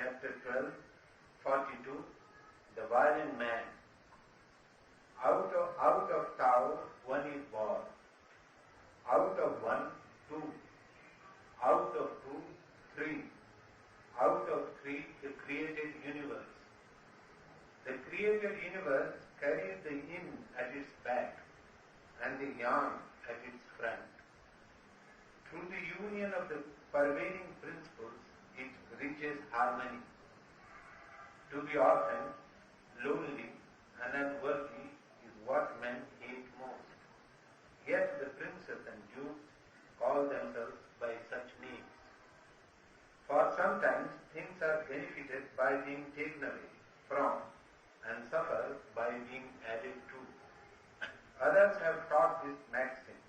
chapter 12, 42, the violent man. Out of Tao, one is born. Out of one, two. Out of two, three. Out of three, the created universe. The created universe carries the yin at its back and the yang at its front. Through the union of the pervading principles, it reaches harmony. To be orphan, lonely, and unworthy is what men hate most. Yet the princess and Jews call themselves by such names. For sometimes things are benefited by being taken away from and suffer by being added to. Others have taught this maxim,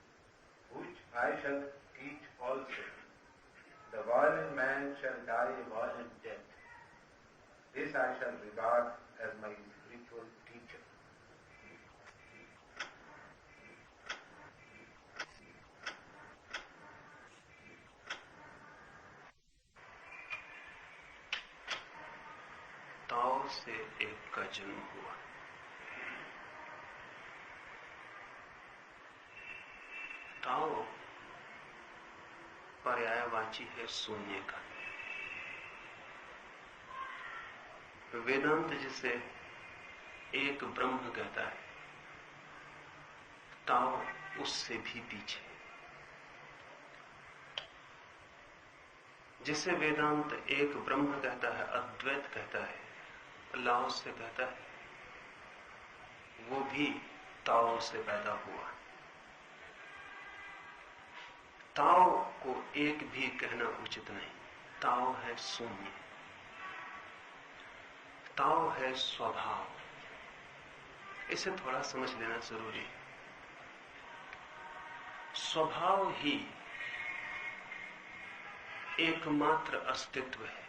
which I shall teach also. The violent man shall die a violent death. This I shall regard as my spiritual teacher. ताओ से एक का जन्म हुआ। ताओ पर्यायवाची है शून्य का। वेदांत जिसे एक ब्रह्म कहता है, ताओ उससे भी पीछे। जिसे वेदांत एक ब्रह्म कहता है, अद्वैत कहता है, लाओ से कहता है, वो भी ताओ से पैदा हुआ। ताओ को एक भी कहना उचित नहीं। ताओ है शून्य, ताओ है स्वभाव। इसे थोड़ा समझ लेना जरूरी है। स्वभाव ही एकमात्र अस्तित्व है,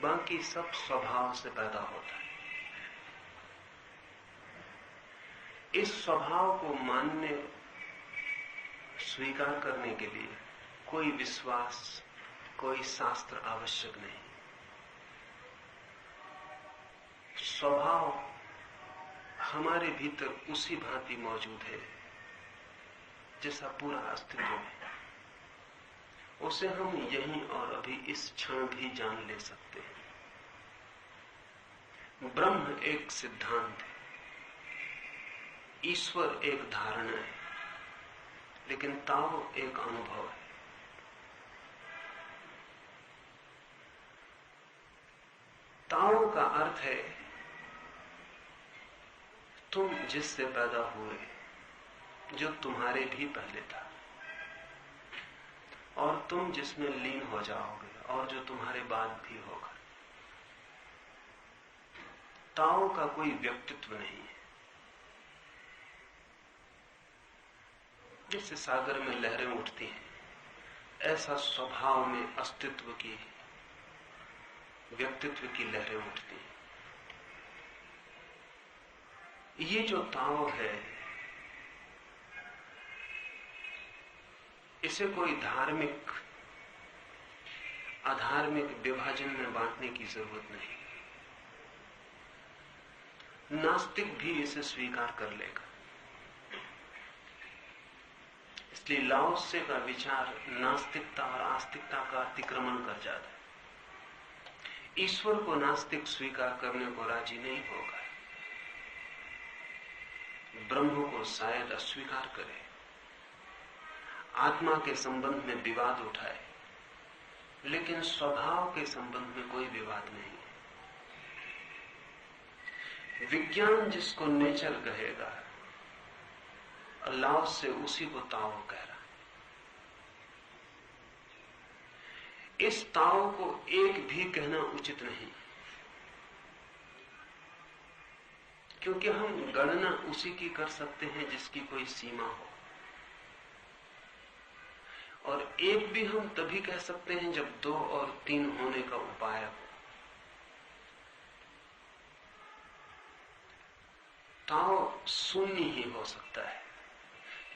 बाकी सब स्वभाव से पैदा होता है। इस स्वभाव को मानने, स्वीकार करने के लिए कोई विश्वास, कोई शास्त्र आवश्यक नहीं। स्वभाव हमारे भीतर उसी भांति मौजूद है जैसा पूरा अस्तित्व है। उसे हम यहीं और अभी इस क्षण भी जान ले सकते हैं। ब्रह्म एक सिद्धांत है, ईश्वर एक धारणा है, लेकिन ताओ एक अनुभव है। ताओ का अर्थ है तुम जिससे पैदा हुए, जो तुम्हारे भी पहले था, और तुम जिसमें लीन हो जाओगे और जो तुम्हारे बाद भी होगा। ताओ का कोई व्यक्तित्व नहीं है। जैसे सागर में लहरें उठती हैं, ऐसा स्वभाव में अस्तित्व की, व्यक्तित्व की लहरें उठती हैं। ये जो ताओ है, इसे कोई धार्मिक अधार्मिक विभाजन में बांटने की जरूरत नहीं। नास्तिक भी इसे स्वीकार कर लेगा। इसलिए लाओ त्से का विचार नास्तिकता और आस्तिकता का अतिक्रमण कर जाता है। ईश्वर को नास्तिक स्वीकार करने को राजी नहीं होगा, ब्रह्म को शायद अस्वीकार करे, आत्मा के संबंध में विवाद उठाए, लेकिन स्वभाव के संबंध में कोई विवाद नहीं है। विज्ञान जिसको नेचर कहेगा, लाओ से उसी को ताओ कह रहा है। इस ताओ को एक भी कहना उचित नहीं, क्योंकि हम गणना उसी की कर सकते हैं जिसकी कोई सीमा हो, और एक भी हम तभी कह सकते हैं जब 2 और 3 होने का उपाय हो। ताओ शून्य ही हो सकता है,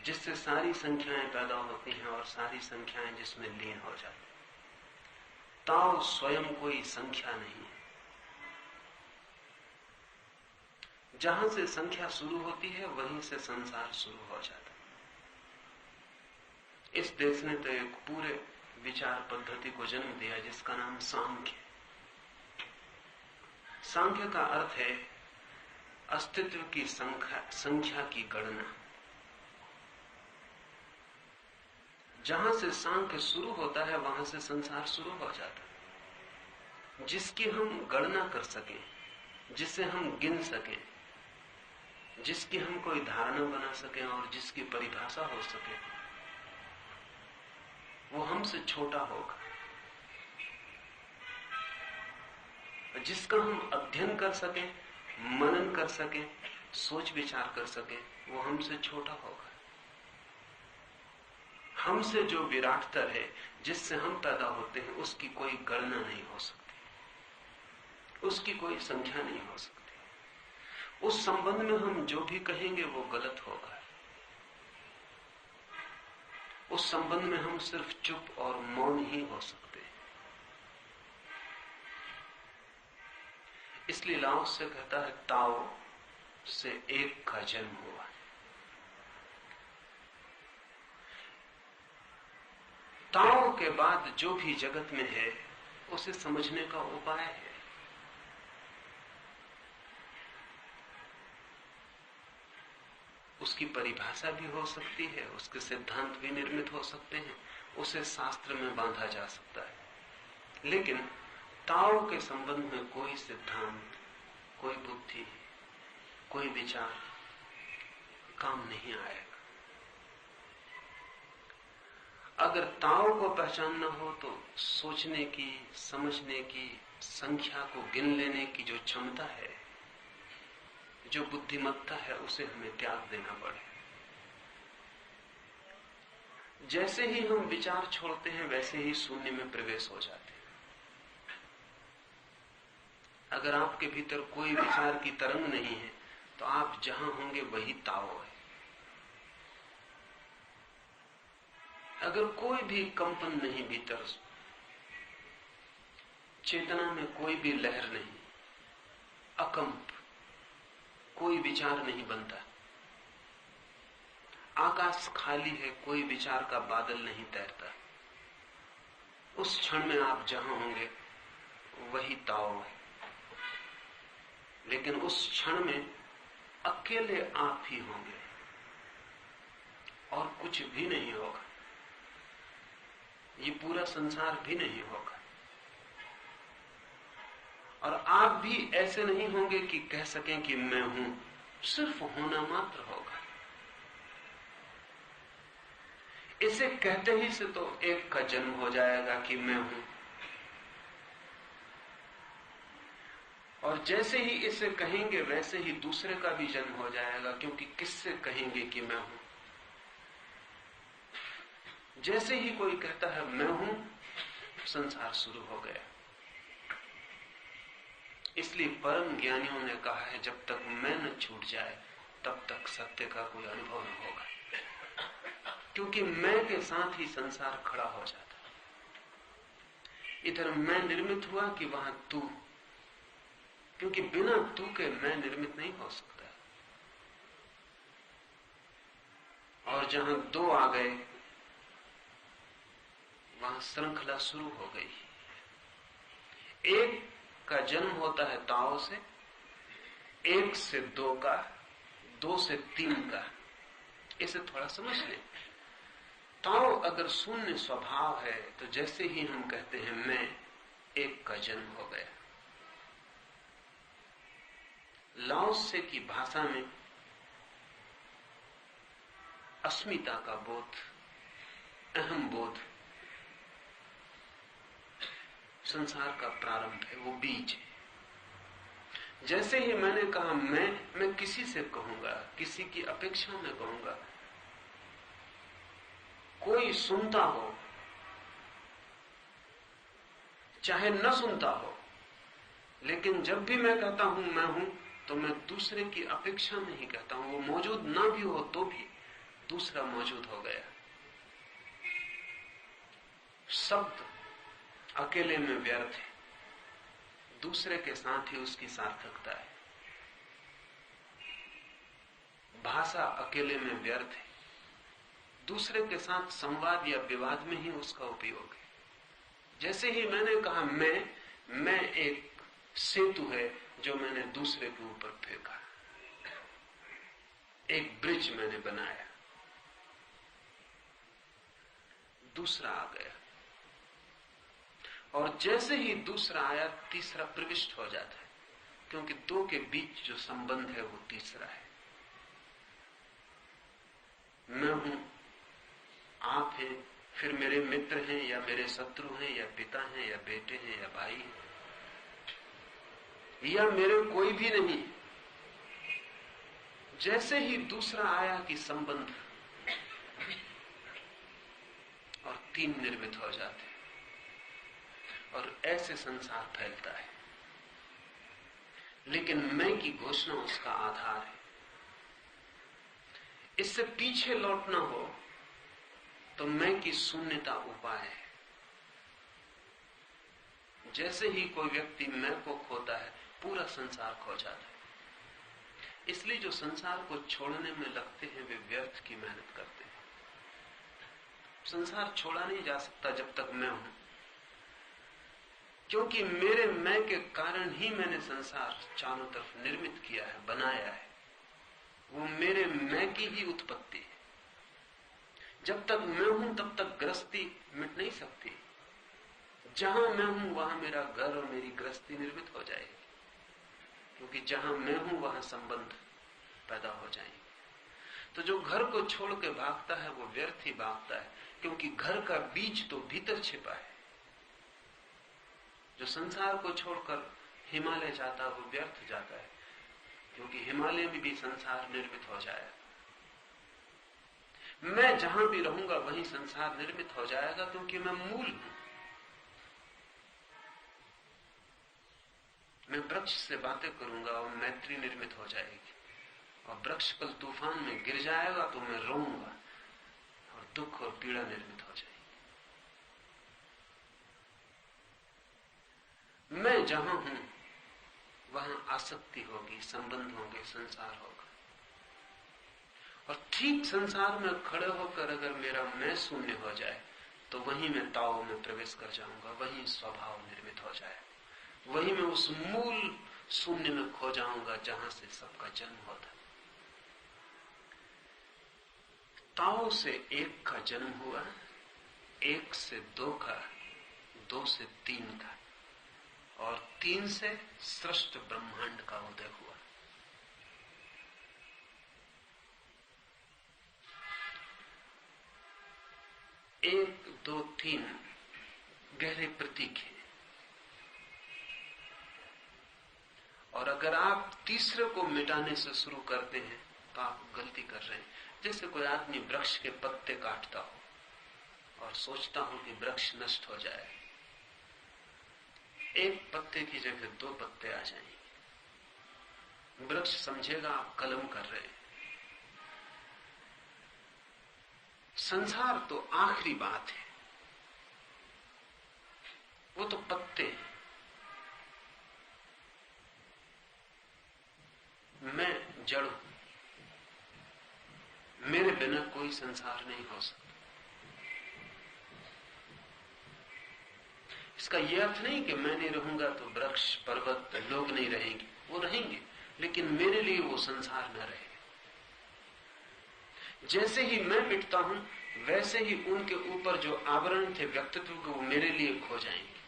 जिससे सारी संख्याएं पैदा होती हैं और सारी संख्याएं जिसमें लीन हो जाती हैं। ताओ स्वयं कोई संख्या नहीं है। जहां से संख्या शुरू होती है वहीं से संसार शुरू हो जाता है। इस देश ने तो एक पूरे विचार पद्धति को जन्म दिया जिसका नाम सांख्य। सांख्य का अर्थ है अस्तित्व की संख्या की गणना। जहां से सांख्य शुरू होता है वहां से संसार शुरू हो जाता है। जिसकी हम गणना कर सकें, जिसे हम गिन सकें, जिसकी हम कोई धारणा बना सकें और जिसकी परिभाषा हो सके, वो हमसे छोटा होगा। जिसका हम अध्ययन कर सकें, मनन कर सकें, सोच विचार कर सकें, वो हमसे छोटा होगा। हमसे जो विराटतर है, जिससे हम पैदा होते हैं, उसकी कोई गणना नहीं हो सकती, उसकी कोई संख्या नहीं हो सकती। उस संबंध में हम जो भी कहेंगे वो गलत होगा। उस संबंध में हम सिर्फ चुप और मौन ही हो सकते हैं। इसलिए लाओ से कहता है ताओ से एक का जन्म हुआ। ताओ के बाद जो भी जगत में है उसे समझने का उपाय है। उसकी परिभाषा भी हो सकती है, उसके सिद्धांत भी निर्मित हो सकते हैं, उसे शास्त्र में बांधा जा सकता है। लेकिन ताओ के संबंध में कोई सिद्धांत, कोई बुद्धि, कोई विचार काम नहीं आएगा। अगर ताओ को पहचानना हो तो सोचने की, समझने की, संख्या को गिन लेने की जो क्षमता है, जो बुद्धिमत्ता है, उसे हमें त्याग देना पड़े। जैसे ही हम विचार छोड़ते हैं वैसे ही शून्य में प्रवेश हो जाते हैं। अगर आपके भीतर कोई विचार की तरंग नहीं है तो आप जहां होंगे वही ताओ है। अगर कोई भी कंपन नहीं भीतर, चेतना में कोई भी लहर नहीं, अकंप, कोई विचार नहीं बनता, आकाश खाली है, कोई विचार का बादल नहीं तैरता, उस क्षण में आप जहां होंगे वही ताओ है। लेकिन उस क्षण में अकेले आप ही होंगे और कुछ भी नहीं होगा। ये पूरा संसार भी नहीं होगा और आप भी ऐसे नहीं होंगे कि कह सकें कि मैं हूं। सिर्फ होना मात्र होगा। इसे कहते ही से तो एक का जन्म हो जाएगा कि मैं हूं, और जैसे ही इसे कहेंगे वैसे ही दूसरे का भी जन्म हो जाएगा, क्योंकि किससे कहेंगे कि मैं हूं। जैसे ही कोई कहता है मैं हूं, संसार शुरू हो गया। इसलिए परम ज्ञानियों ने कहा है जब तक मैं न छूट जाए तब तक सत्य का कोई अनुभव न होगा, क्योंकि मैं के साथ ही संसार खड़ा हो जाता है। इधर मैं निर्मित हुआ कि वहां तू, क्योंकि बिना तू के मैं निर्मित नहीं हो सकता। और जहां दो आ गए वहां श्रृंखला शुरू हो गई। एक का जन्म होता है ताओ से, एक से दो का, दो से तीन का। इसे थोड़ा समझ लें। ताओ अगर शून्य स्वभाव है तो जैसे ही हम कहते हैं मैं, एक का जन्म हो गया। लाओसे की भाषा में अस्मिता का बोध, अहम बोध संसार का प्रारंभ है, वो बीज है। जैसे ही मैंने कहा मैं किसी से कहूंगा, किसी की अपेक्षा में कहूंगा, कोई सुनता हो चाहे न सुनता हो, लेकिन जब भी मैं कहता हूं मैं हूं तो मैं दूसरे की अपेक्षा में ही कहता हूं। वो मौजूद ना भी हो तो भी दूसरा मौजूद हो गया। शब्द अकेले में व्यर्थ है, दूसरे के साथ ही उसकी सार्थकता है। भाषा अकेले में व्यर्थ है, दूसरे के साथ संवाद या विवाद में ही उसका उपयोग है। जैसे ही मैंने कहा मैं एक सेतु है जो मैंने दूसरे के ऊपर फेंका, एक ब्रिज मैंने बनाया, दूसरा आ गया, और जैसे ही दूसरा आया तीसरा प्रविष्ट हो जाता है, क्योंकि दो के बीच जो संबंध है वो तीसरा है। मैं हूं, आप हैं, फिर मेरे मित्र हैं या मेरे शत्रु हैं या पिता हैं या बेटे हैं या भाई हैं, या मेरे कोई भी नहीं। जैसे ही दूसरा आया कि संबंध और तीन निर्मित हो जाते हैं, और ऐसे संसार फैलता है। लेकिन मैं की घोषणा उसका आधार है। इससे पीछे लौटना हो तो मैं की शून्यता उपाय है। जैसे ही कोई व्यक्ति मैं को खोता है, पूरा संसार खो जाता है। इसलिए जो संसार को छोड़ने में लगते हैं वे व्यर्थ की मेहनत करते हैं। संसार छोड़ा नहीं जा सकता जब तक मैं हूं, क्योंकि मेरे मैं के कारण ही मैंने संसार चारों तरफ निर्मित किया है, बनाया है। वो मेरे मैं की ही उत्पत्ति है। जब तक मैं हूं तब तक गृहस्थी मिट नहीं सकती। जहां मैं हूं वहां मेरा घर और मेरी गृहस्थी निर्मित हो जाएगी, क्योंकि जहां मैं हूं वहां संबंध पैदा हो जाएंगे। तो जो घर को छोड़ के भागता है वो व्यर्थ ही भागता है, क्योंकि घर का बीज तो भीतर छिपा है। जो संसार को छोड़कर हिमालय जाता है वो व्यर्थ जाता है, क्योंकि हिमालय में भी संसार निर्मित हो जाएगा। मैं जहां भी रहूंगा वहीं संसार निर्मित हो जाएगा, क्योंकि मैं मूल हूं। मैं वृक्ष से बातें करूंगा और मैत्री निर्मित हो जाएगी, और वृक्ष कल तूफान में गिर जाएगा तो मैं रोऊंगा और दुख और पीड़ा निर्मित हो जाएगी। मैं जहां हूं वहां आसक्ति होगी, संबंध होंगे, संसार होगा। और ठीक संसार में खड़े होकर अगर मेरा मैं शून्य हो जाए तो वहीं मैं ताओ में प्रवेश कर जाऊंगा, वहीं स्वभाव निर्मित हो जाए, वहीं मैं उस मूल शून्य में खो जाऊंगा जहां से सबका जन्म होता है। ताओ से एक का जन्म हुआ, एक से दो का, दो से तीन का, और तीन से सृष्ट ब्रह्मांड का उदय हुआ। एक, दो, तीन गहरे प्रतीक हैं, और अगर आप तीसरे को मिटाने से शुरू करते हैं तो आप गलती कर रहे हैं। जैसे कोई आदमी वृक्ष के पत्ते काटता हो और सोचता हो कि वृक्ष नष्ट हो जाए, एक पत्ते की जगह दो पत्ते आ जाएंगे, वृक्ष समझेगा आप कलम कर रहे हैं। संसार तो आखिरी बात है, वो तो पत्ते हैं। मैं जड़ हूं, मेरे बिना कोई संसार नहीं हो सकता। इसका यह अर्थ नहीं कि मैं नहीं रहूंगा तो वृक्ष, पर्वत, लोग नहीं रहेंगे, वो रहेंगे, लेकिन मेरे लिए वो संसार न रहेगा। जैसे ही मैं मिटता हूं वैसे ही उनके ऊपर जो आवरण थे व्यक्तित्व के, वो मेरे लिए खो जाएंगे।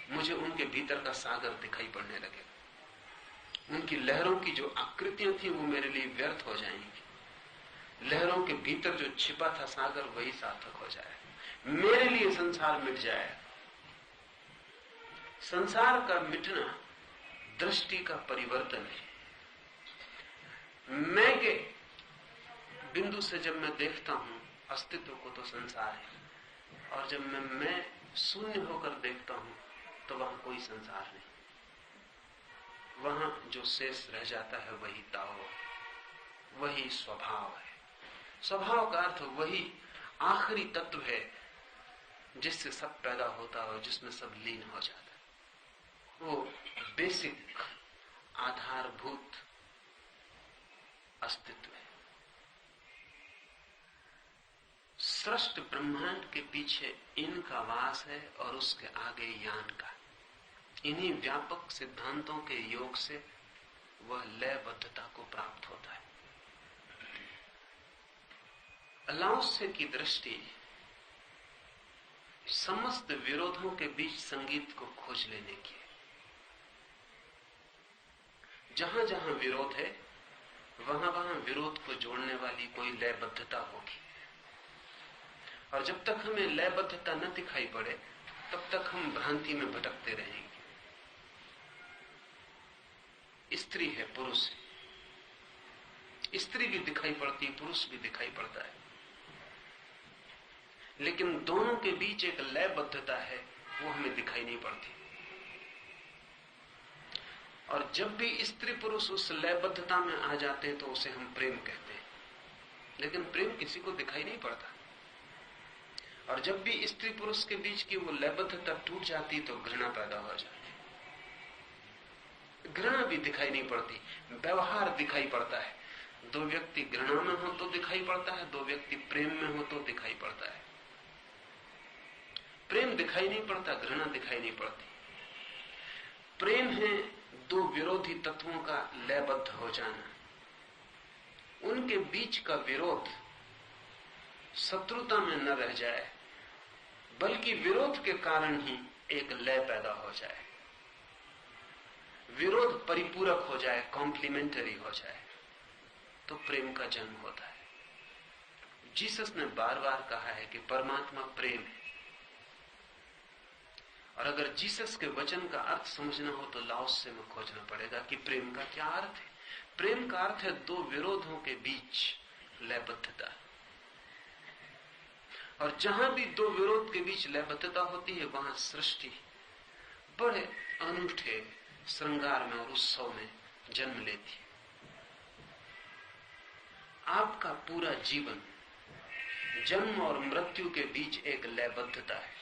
मुझे उनके भीतर का सागर दिखाई पड़ने लगेगा। उनकी लहरों की जो आकृतियां थी वो मेरे लिए व्यर्थ हो जाएंगी। लहरों के भीतर जो छिपा था सागर, वही सार्थक हो जाएगा। मेरे लिए संसार मिट जाएगा। संसार का मिटना दृष्टि का परिवर्तन है। मैं के बिंदु से जब मैं देखता हूं अस्तित्व को तो संसार है, और जब मैं शून्य होकर देखता हूं तो वहां कोई संसार नहीं। वहां जो शेष रह जाता है वही ताओ है, वही स्वभाव है। स्वभाव का अर्थ वही आखिरी तत्व है जिससे सब पैदा होता है और जिसमें सब लीन हो जाता है। वो बेसिक आधारभूत अस्तित्व है। सृष्ट ब्रह्मांड के पीछे इनका वास है और उसके आगे यान का। इन्हीं व्यापक सिद्धांतों के योग से वह लयबद्धता को प्राप्त होता है। लाओत्से की दृष्टि समस्त विरोधों के बीच संगीत को खोज लेने की है। जहां जहां विरोध है वहां वहां विरोध को जोड़ने वाली कोई लयबद्धता होगी, और जब तक हमें लयबद्धता न दिखाई पड़े तब तक हम भ्रांति में भटकते रहेंगे। स्त्री है, पुरुष है, स्त्री भी दिखाई पड़ती, पुरुष भी दिखाई पड़ता है, लेकिन दोनों के बीच एक लयबद्धता है, वो हमें दिखाई नहीं पड़ती। और जब भी स्त्री पुरुष उस लयबद्धता में आ जाते हैं तो उसे हम प्रेम कहते हैं, लेकिन प्रेम किसी को दिखाई नहीं पड़ता। और जब भी स्त्री पुरुष के बीच की वो लयबद्धता टूट जाती तो घृणा पैदा हो जाती। घृणा भी दिखाई नहीं पड़ती, व्यवहार दिखाई पड़ता है। दो व्यक्ति घृणा में हो तो दिखाई पड़ता है, दो व्यक्ति प्रेम में हो तो दिखाई पड़ता है। प्रेम दिखाई नहीं पड़ता, घृणा दिखाई नहीं पड़ती। प्रेम है दो विरोधी तत्वों का लयबद्ध हो जाना, उनके बीच का विरोध शत्रुता में न रह जाए, बल्कि विरोध के कारण ही एक लय पैदा हो जाए, विरोध परिपूरक हो जाए, कॉम्प्लीमेंटरी हो जाए, तो प्रेम का जन्म होता है। जीसस ने बार बार कहा है कि परमात्मा प्रेम है, और अगर जीसस के वचन का अर्थ समझना हो तो लाओत्से में खोजना पड़ेगा कि प्रेम का क्या अर्थ है। प्रेम का अर्थ है दो विरोधों के बीच लयबद्धता, और जहां भी दो विरोध के बीच लयबद्धता होती है वहां सृष्टि बड़े अनूठे श्रृंगार में और उत्सव में जन्म लेती है। आपका पूरा जीवन जन्म और मृत्यु के बीच एक लयबद्धता है,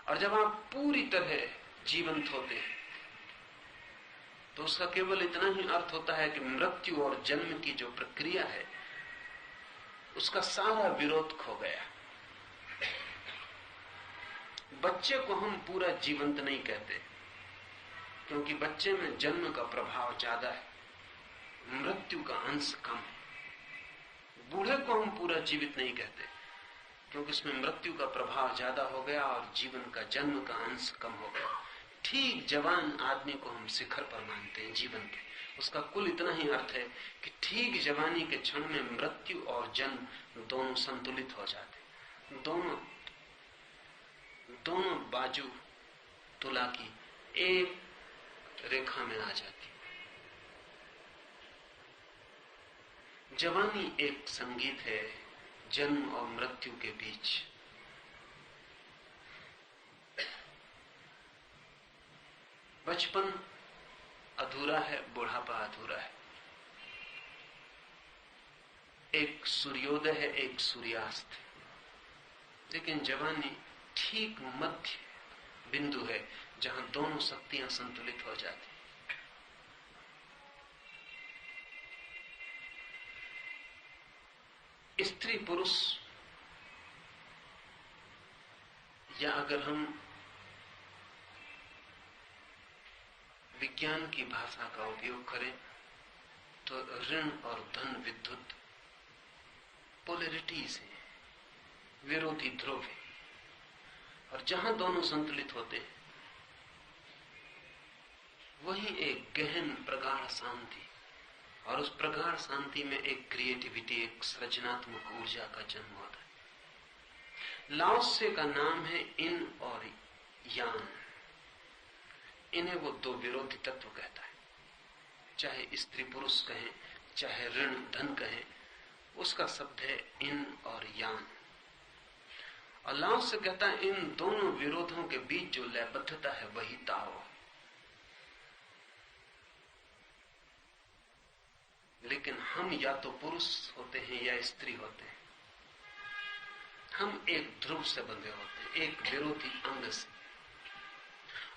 और जब आप पूरी तरह जीवंत होते हैं तो उसका केवल इतना ही अर्थ होता है कि मृत्यु और जन्म की जो प्रक्रिया है उसका सारा विरोध खो गया। बच्चे को हम पूरा जीवंत नहीं कहते, क्योंकि बच्चे में जन्म का प्रभाव ज्यादा है, मृत्यु का अंश कम है। बूढ़े को हम पूरा जीवित नहीं कहते, क्योंकि उसमें मृत्यु का प्रभाव ज्यादा हो गया और जीवन का जन्म का अंश कम हो गया। ठीक जवान आदमी को हम शिखर पर मानते हैं जीवन के, उसका कुल इतना ही अर्थ है कि ठीक जवानी के क्षण में मृत्यु और जन्म दोनों संतुलित हो जाते, दोनों बाजू तुला की एक रेखा में आ जाती। जवानी एक संगीत है जन्म और मृत्यु के बीच। बचपन अधूरा है, बुढ़ापा अधूरा है, एक सूर्योदय है, एक सूर्यास्त, लेकिन जवानी ठीक मध्य बिंदु है जहां दोनों शक्तियां संतुलित हो जाती। स्त्री पुरुष, या अगर हम विज्ञान की भाषा का उपयोग करें तो ऋण और धन विद्युत पोलैरिटीज हैं, विरोधी ध्रुव है, और जहां दोनों संतुलित होते हैं वही एक गहन प्रगाढ़ शांति, और उस प्रगाढ़ शांति में एक क्रिएटिविटी, एक सृजनात्मक ऊर्जा का जन्म होता है। लाओत्से का नाम है इन और यान। इन्हें वो दो विरोधी तत्व कहता है, चाहे स्त्री पुरुष कहें चाहे ऋण धन कहें, उसका शब्द है इन और यान। और लाओत्से कहता है इन दोनों विरोधों के बीच जो लयबद्धता है वही ताओ। लेकिन हम या तो पुरुष होते हैं या स्त्री होते हैं। हम एक ध्रुव से बंधे होते हैं, एक विरोधी अंग से,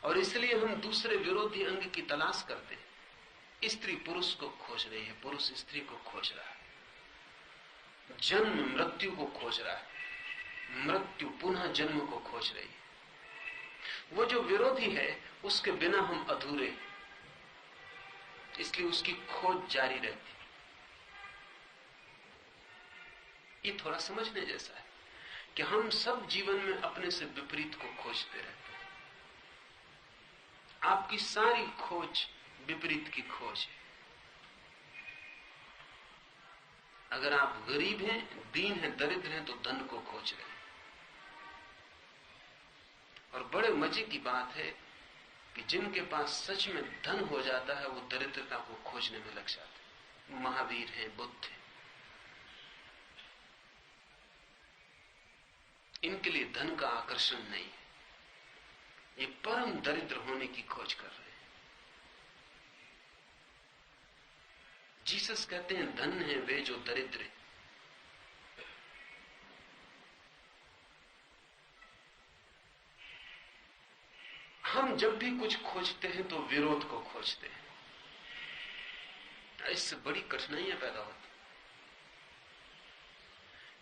और इसलिए हम दूसरे विरोधी अंग की तलाश करते हैं। स्त्री पुरुष को खोज रही है, पुरुष स्त्री को खोज रहा है, जन्म मृत्यु को खोज रहा है, मृत्यु पुनः जन्म को खोज रही है। वो जो विरोधी है उसके बिना हम अधूरे, इसलिए उसकी खोज जारी रहती। ये थोड़ा समझने जैसा है कि हम सब जीवन में अपने से विपरीत को खोजते रहते हैं। आपकी सारी खोज विपरीत की खोज है। अगर आप गरीब हैं, दीन हैं, दरिद्र हैं, तो धन को खोज रहे हैं। और बड़े मजे की बात है कि जिनके पास सच में धन हो जाता है वो दरिद्रता को खोजने में लग जाते हैं। महावीर हैं, बुद्ध हैं, इनके लिए धन का आकर्षण नहीं है, ये परम दरिद्र होने की खोज कर रहे हैं। जीसस कहते हैं धन है वे जो दरिद्र हैं। हम जब भी कुछ खोजते हैं तो विरोध को खोजते हैं, इससे बड़ी कठिनाइयां पैदा होती।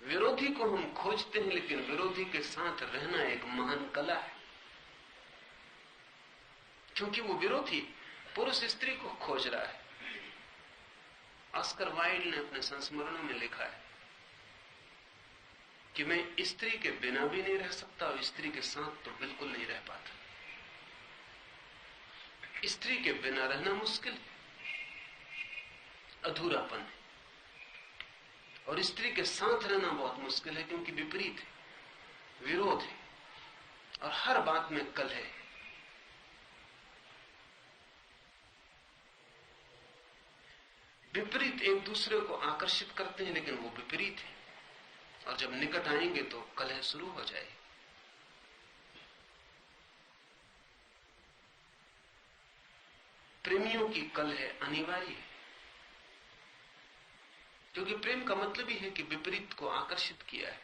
विरोधी को हम खोजते हैं, लेकिन विरोधी के साथ रहना एक महान कला है, क्योंकि वो विरोधी पुरुष स्त्री को खोज रहा है। ऑस्कर वाइल्ड ने अपने संस्मरणों में लिखा है कि मैं स्त्री के बिना भी नहीं रह सकता और स्त्री के साथ तो बिल्कुल नहीं रह पाता। स्त्री के बिना रहना मुश्किल है, अधूरापन है, और स्त्री के साथ रहना बहुत मुश्किल है, क्योंकि विपरीत है, विरोध है, और हर बात में कलह है। विपरीत एक दूसरे को आकर्षित करते हैं, लेकिन वो विपरीत है, और जब निकट आएंगे तो कलह शुरू हो जाएगी। प्रेमियों की कलह अनिवार्य है, क्योंकि प्रेम का मतलब ही है कि विपरीत को आकर्षित किया है।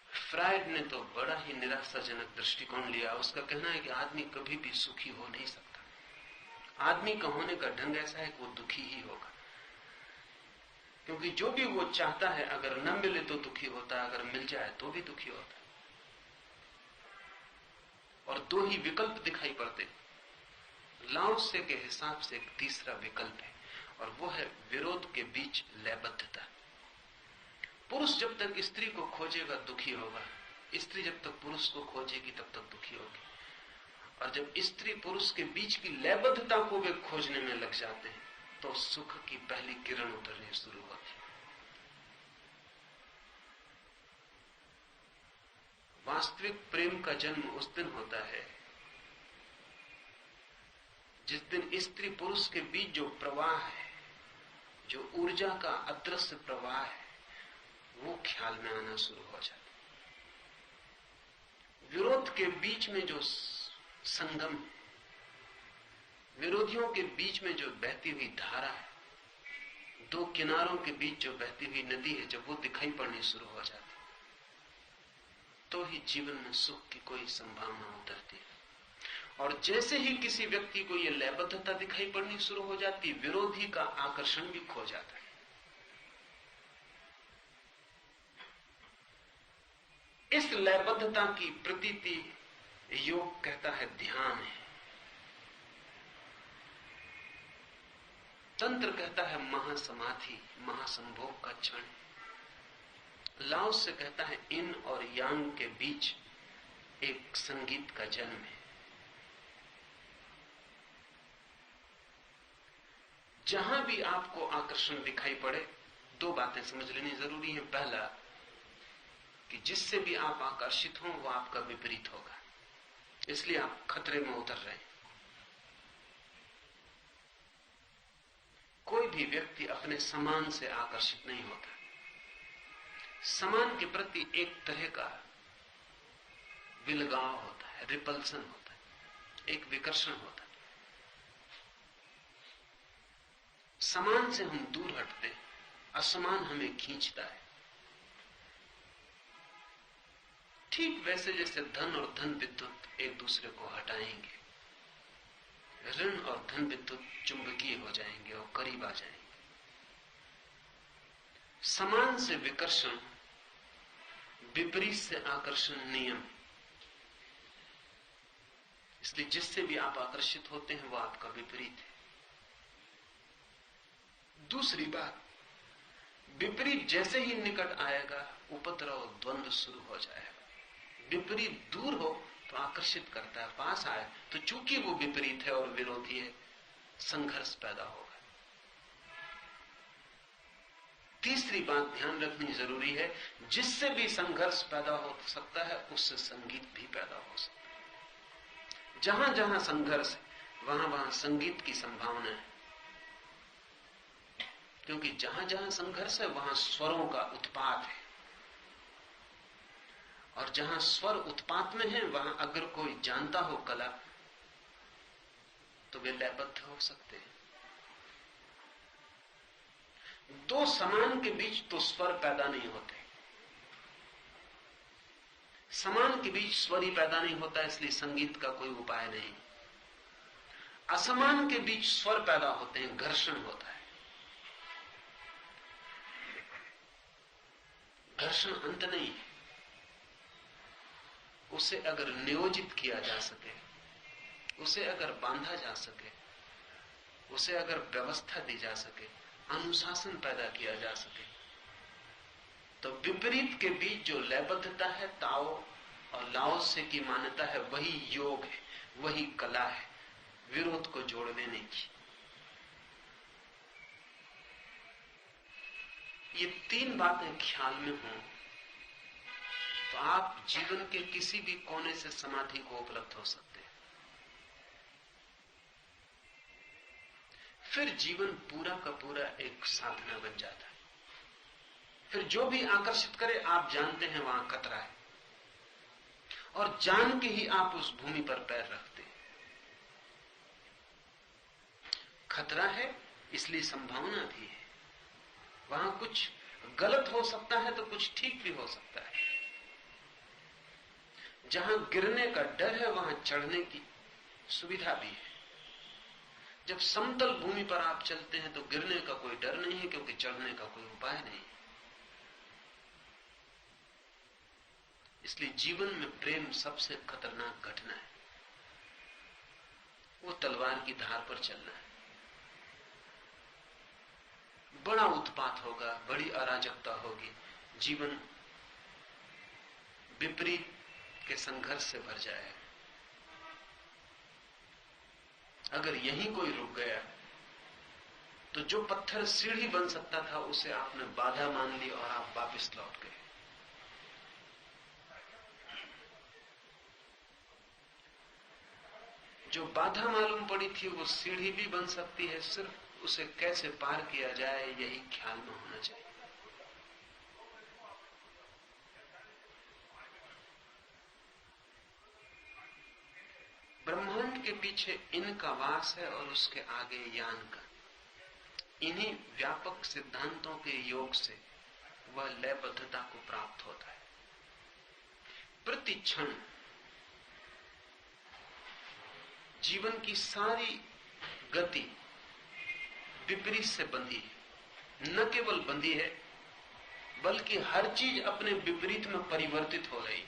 फ्रायड ने तो बड़ा ही निराशाजनक दृष्टिकोण लिया। उसका कहना है कि आदमी कभी भी सुखी हो नहीं सकता। आदमी का होने का ढंग ऐसा है कि वो दुखी ही होगा, क्योंकि जो भी वो चाहता है अगर न मिले तो दुखी होता है, अगर मिल जाए तो भी दुखी होता है। और दो ही विकल्प दिखाई पड़ते। लाओत्से के हिसाब से एक तीसरा विकल्प है, और वो है विरोध के बीच लयबद्धता। पुरुष जब तक स्त्री को खोजेगा दुखी होगा, स्त्री जब तक पुरुष को खोजेगी तब तक दुखी होगी। और जब स्त्री पुरुष के बीच की लयबद्धता को वे खोजने में लग जाते हैं तो सुख की पहली किरण उतरनी शुरू होती है। वास्तविक प्रेम का जन्म उस दिन होता है जिस दिन स्त्री पुरुष के बीच जो प्रवाह है, जो ऊर्जा का अदृश्य प्रवाह है, वो ख्याल में आना शुरू हो जाता है। विरोध के बीच में जो संगम, विरोधियों के बीच में जो बहती हुई धारा है, दो किनारों के बीच जो बहती हुई नदी है, जब वो दिखाई पड़नी शुरू हो जाती तो ही जीवन में सुख की कोई संभावना उतरती है। और जैसे ही किसी व्यक्ति को यह लयबद्धता दिखाई पड़नी शुरू हो जाती, विरोधी का आकर्षण भी खो जाता है। इस लयबद्धता की प्रतीति योग कहता है ध्यान है, तंत्र कहता है महासमाधि, महासंभोग का क्षण। लाओत्से कहता है इन और यांग के बीच एक संगीत का जन्म है। जहां भी आपको आकर्षण दिखाई पड़े, दो बातें समझ लेनी जरूरी है। पहला, कि जिससे भी आप आकर्षित हों वो आपका विपरीत होगा, इसलिए आप खतरे में उतर रहे हैं। कोई भी व्यक्ति अपने समान से आकर्षित नहीं होता। समान के प्रति एक तरह का विलगाव होता है, रिपल्सन होता है, एक विकर्षण होता है। समान से हम दूर हटते हैं, असमान हमें खींचता है। ठीक वैसे जैसे धन और धन विद्युत एक दूसरे को हटाएंगे, ऋण और धन विद्युत चुंबकीय हो जाएंगे और करीब आ जाएंगे। समान से विकर्षण, विपरीत से आकर्षण नियम। इसलिए जिससे भी आप आकर्षित होते हैं वो आपका विपरीत है। दूसरी बात, विपरीत जैसे ही निकट आएगा उपद्रव, द्वंद्व शुरू हो जाएगा। विपरीत दूर हो तो आकर्षित करता है, पास आए तो चूंकि वो विपरीत है और विरोधी है, संघर्ष पैदा होगा। तीसरी बात ध्यान रखनी जरूरी है, जिससे भी संघर्ष पैदा हो सकता है उससे संगीत भी पैदा हो सकता है। जहां जहां संघर्ष है वहां वहां संगीत की संभावना है, क्योंकि जहां जहां संघर्ष है वहां स्वरों का उत्पात है, और जहां स्वर उत्पात में है वहां अगर कोई जानता हो कला तो वे लयबद्ध हो सकते हैं। दो समान के बीच तो स्वर पैदा नहीं होते, समान के बीच स्वर ही पैदा नहीं होता, इसलिए संगीत का कोई उपाय नहीं। असमान के बीच स्वर पैदा होते हैं, घर्षण होता है। घर्षण अंत नहीं है, उसे अगर नियोजित किया जा सके, उसे अगर बांधा जा सके, उसे अगर व्यवस्था दी जा सके, अनुशासन पैदा किया जा सके, तो विपरीत के बीच जो लयबद्धता है, ताओ और लाओसे की मान्यता है, वही योग है, वही कला है विरोध को जोड़ देने की। ये तीन बातें ख्याल में हों तो आप जीवन के किसी भी कोने से समाधि को उपलब्ध हो सकते हैं। फिर जीवन पूरा का पूरा एक साधना बन जाता है। फिर जो भी आकर्षित करे आप जानते हैं वहां खतरा है, और जान के ही आप उस भूमि पर पैर रखते हैं। खतरा है इसलिए संभावना भी है, वहां कुछ गलत हो सकता है तो कुछ ठीक भी हो सकता है। जहां गिरने का डर है वहां चढ़ने की सुविधा भी है। जब समतल भूमि पर आप चलते हैं तो गिरने का कोई डर नहीं है, क्योंकि चढ़ने का कोई उपाय नहीं। इसलिए जीवन में प्रेम सबसे खतरनाक घटना है। वो तलवार की धार पर चलना है। बड़ा उत्पात होगा, बड़ी अराजकता होगी, जीवन विपरीत के संघर्ष से भर जाएगा। अगर यहीं कोई रुक गया तो जो पत्थर सीढ़ी बन सकता था उसे आपने बाधा मान ली और आप वापस लौट गए। जो बाधा मालूम पड़ी थी वो सीढ़ी भी बन सकती है, सिर्फ उसे कैसे पार किया जाए यही ख्याल में होना चाहिए। ब्रह्मांड के पीछे इनका वास है और उसके आगे यान का। इन्हीं व्यापक सिद्धांतों के योग से वह लयबद्धता को प्राप्त होता है। प्रति क्षण जीवन की सारी गति विपरीत से बंधी है। न केवल बंधी है बल्कि हर चीज अपने विपरीत में परिवर्तित हो रही है।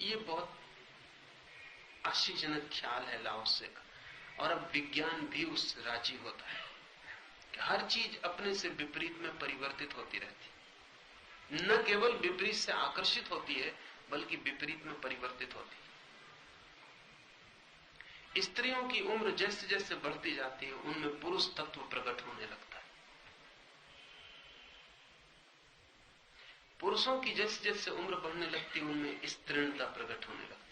ये बहुत आश्चर्यजनक ख्याल है लाओसे का, और अब विज्ञान भी उससे राजी होता है कि हर चीज अपने से विपरीत में परिवर्तित होती रहती। न केवल विपरीत से आकर्षित होती है बल्कि विपरीत में परिवर्तित होती है। स्त्रियों की उम्र जैसे जैसे बढ़ती जाती है उनमें पुरुष तत्व प्रकट होने लगता है। पुरुषों की जैसे जैसे उम्र बढ़ने लगती है उनमें स्त्रीणता प्रकट होने लगती है।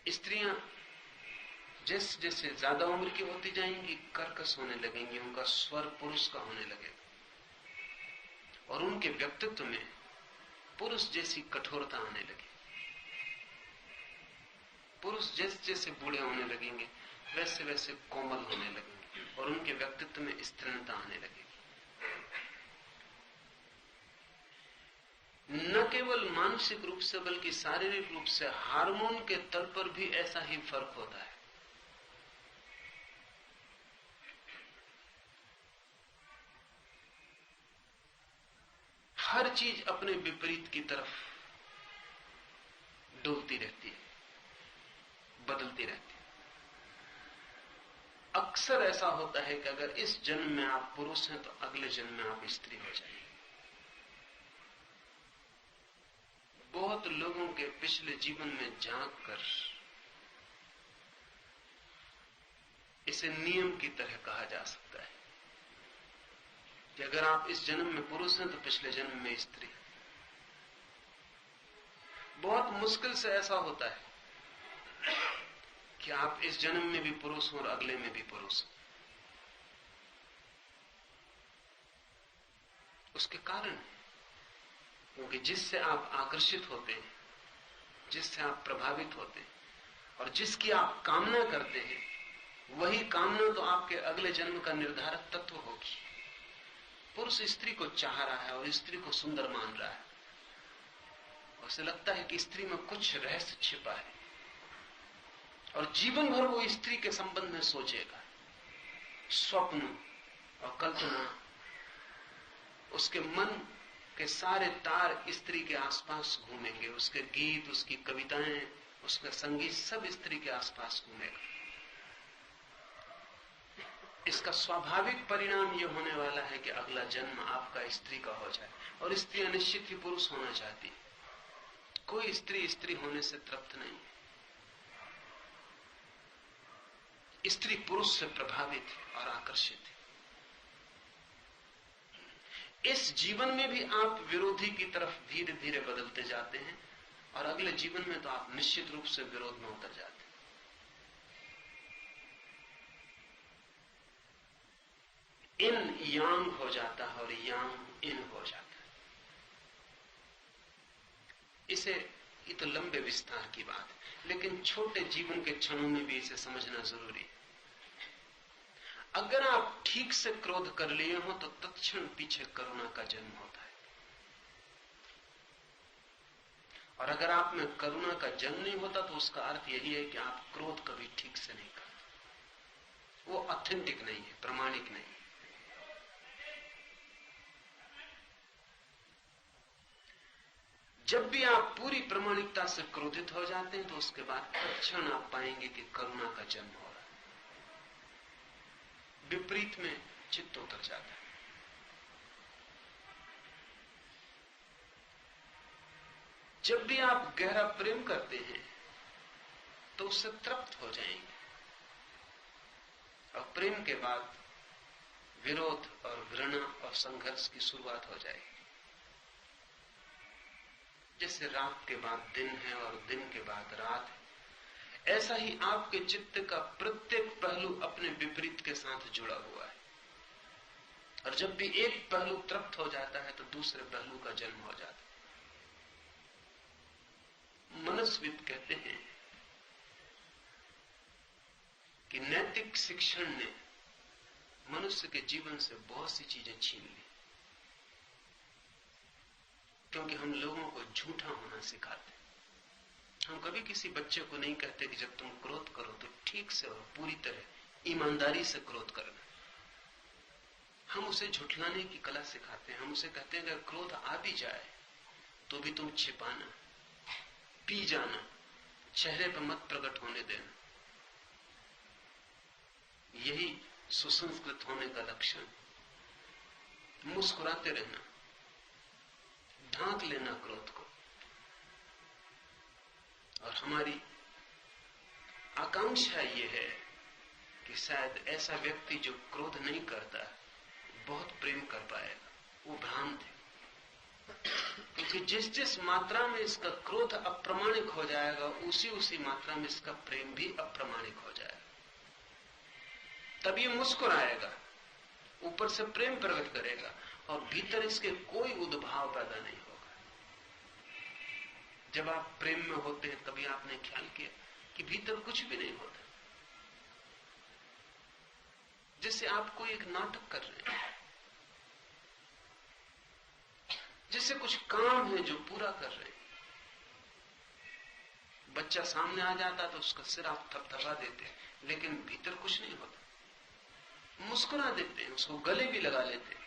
स्त्रियां जैसे जैसे ज्यादा उम्र की होती जाएंगी कर्कश होने लगेंगी, उनका स्वर पुरुष का होने लगेगा और उनके व्यक्तित्व में पुरुष जैसी कठोरता आने लगी। पुरुष जैसे जैसे बूढ़े होने लगेंगे वैसे वैसे कोमल होने लगेंगे और उनके व्यक्तित्व में स्त्रीणता आने लगेगी। न केवल मानसिक रूप से बल्कि शारीरिक रूप से हार्मोन के तल पर भी ऐसा ही फर्क होता है। हर चीज अपने विपरीत की तरफ डोलती रहती है, बदलती रहती है। अक्सर ऐसा होता है कि अगर इस जन्म में आप पुरुष हैं तो अगले जन्म में आप स्त्री हो जाएंगे। बहुत लोगों के पिछले जीवन में झांक कर इसे नियम की तरह कहा जा सकता है कि अगर आप इस जन्म में पुरुष हैं तो पिछले जन्म में स्त्री। बहुत मुश्किल से ऐसा होता है कि आप इस जन्म में भी पुरुष हो और अगले में भी पुरुष हो। उसके कारण क्योंकि जिससे आप आकर्षित होते हैं, जिससे आप प्रभावित होते हैं और जिसकी आप कामना करते हैं, वही कामना तो आपके अगले जन्म का निर्धारक तत्व होगी। पुरुष स्त्री को चाह रहा है और स्त्री को सुंदर मान रहा है, उसे लगता है कि स्त्री में कुछ रहस्य छिपा है और जीवन भर वो स्त्री के संबंध में सोचेगा। स्वप्न और कल्पना, उसके मन के सारे तार स्त्री के आसपास घूमेंगे। उसके गीत, उसकी कविताएं, उसका संगीत सब स्त्री के आसपास घूमेगा। इसका स्वाभाविक परिणाम यह होने वाला है कि अगला जन्म आपका स्त्री का हो जाए। और स्त्रियां निश्चित ही पुरुष होना चाहती है। कोई स्त्री स्त्री होने से तृप्त नहीं है। स्त्री पुरुष से प्रभावित और आकर्षित है। इस जीवन में भी आप विरोधी की तरफ धीरे धीरे बदलते जाते हैं और अगले जीवन में तो आप निश्चित रूप से विरोध में उतर जाते हैं। इन यांग हो जाता है और यांग इन हो जाता है। ये तो लंबे विस्तार की बात है, लेकिन छोटे जीवन के क्षणों में भी इसे समझना जरूरी है। अगर आप ठीक से क्रोध कर लिए हो तो तत्क्षण पीछे करुणा का जन्म होता है, और अगर आप में करुणा का जन्म नहीं होता तो उसका अर्थ यही है कि आप क्रोध कभी ठीक से नहीं करते। वो ऑथेंटिक नहीं है, प्रामाणिक नहीं है। जब भी आप पूरी प्रामाणिकता से क्रोधित हो जाते हैं तो उसके बाद तत्क्षण आप पाएंगे कि करुणा का जन्म हो रहा है। विपरीत में चित्त उतर जाता है। जब भी आप गहरा प्रेम करते हैं तो उससे तृप्त हो जाएंगे, और प्रेम के बाद विरोध और घृणा और संघर्ष की शुरुआत हो जाएगी। जैसे रात के बाद दिन है और दिन के बाद रात है, ऐसा ही आपके चित्त का प्रत्येक पहलू अपने विपरीत के साथ जुड़ा हुआ है। और जब भी एक पहलू तृप्त हो जाता है तो दूसरे पहलू का जन्म हो जाता है। मनस्विद कहते हैं कि नैतिक शिक्षण ने मनुष्य के जीवन से बहुत सी चीजें छीन ली, क्योंकि हम लोगों को झूठा होना सिखाते। हम कभी किसी बच्चे को नहीं कहते कि जब तुम क्रोध करो तो ठीक से और पूरी तरह ईमानदारी से क्रोध करना। हम उसे झुठलाने की कला सिखाते हैं। हम उसे कहते हैं अगर क्रोध आ भी जाए तो भी तुम छिपाना, पी जाना, चेहरे पर मत प्रकट होने देना। यही सुसंस्कृत होने का लक्षण। मुस्कुराते रहना, ढांक लेना क्रोध को। और हमारी आकांक्षा ये है कि शायद ऐसा व्यक्ति जो क्रोध नहीं करता बहुत प्रेम कर पाएगा। वो भ्रांत है, क्योंकि जिस जिस मात्रा में इसका क्रोध अप्रामाणिक हो जाएगा उसी उसी मात्रा में इसका प्रेम भी अप्रामाणिक हो जाएगा। तब ये मुस्कुराएगा, ऊपर से प्रेम प्रकट करेगा और भीतर इसके कोई उद्भाव पैदा नहीं होगा। जब आप प्रेम में होते हैं कभी आपने ख्याल किया कि भीतर कुछ भी नहीं होता, जैसे आप कोई एक नाटक कर रहे हैं, जैसे कुछ काम है जो पूरा कर रहे हैं। बच्चा सामने आ जाता तो उसका सिर आप थपथपा देते हैं, लेकिन भीतर कुछ नहीं होता। मुस्कुरा देते हैं, उसको गले भी लगा लेते हैं,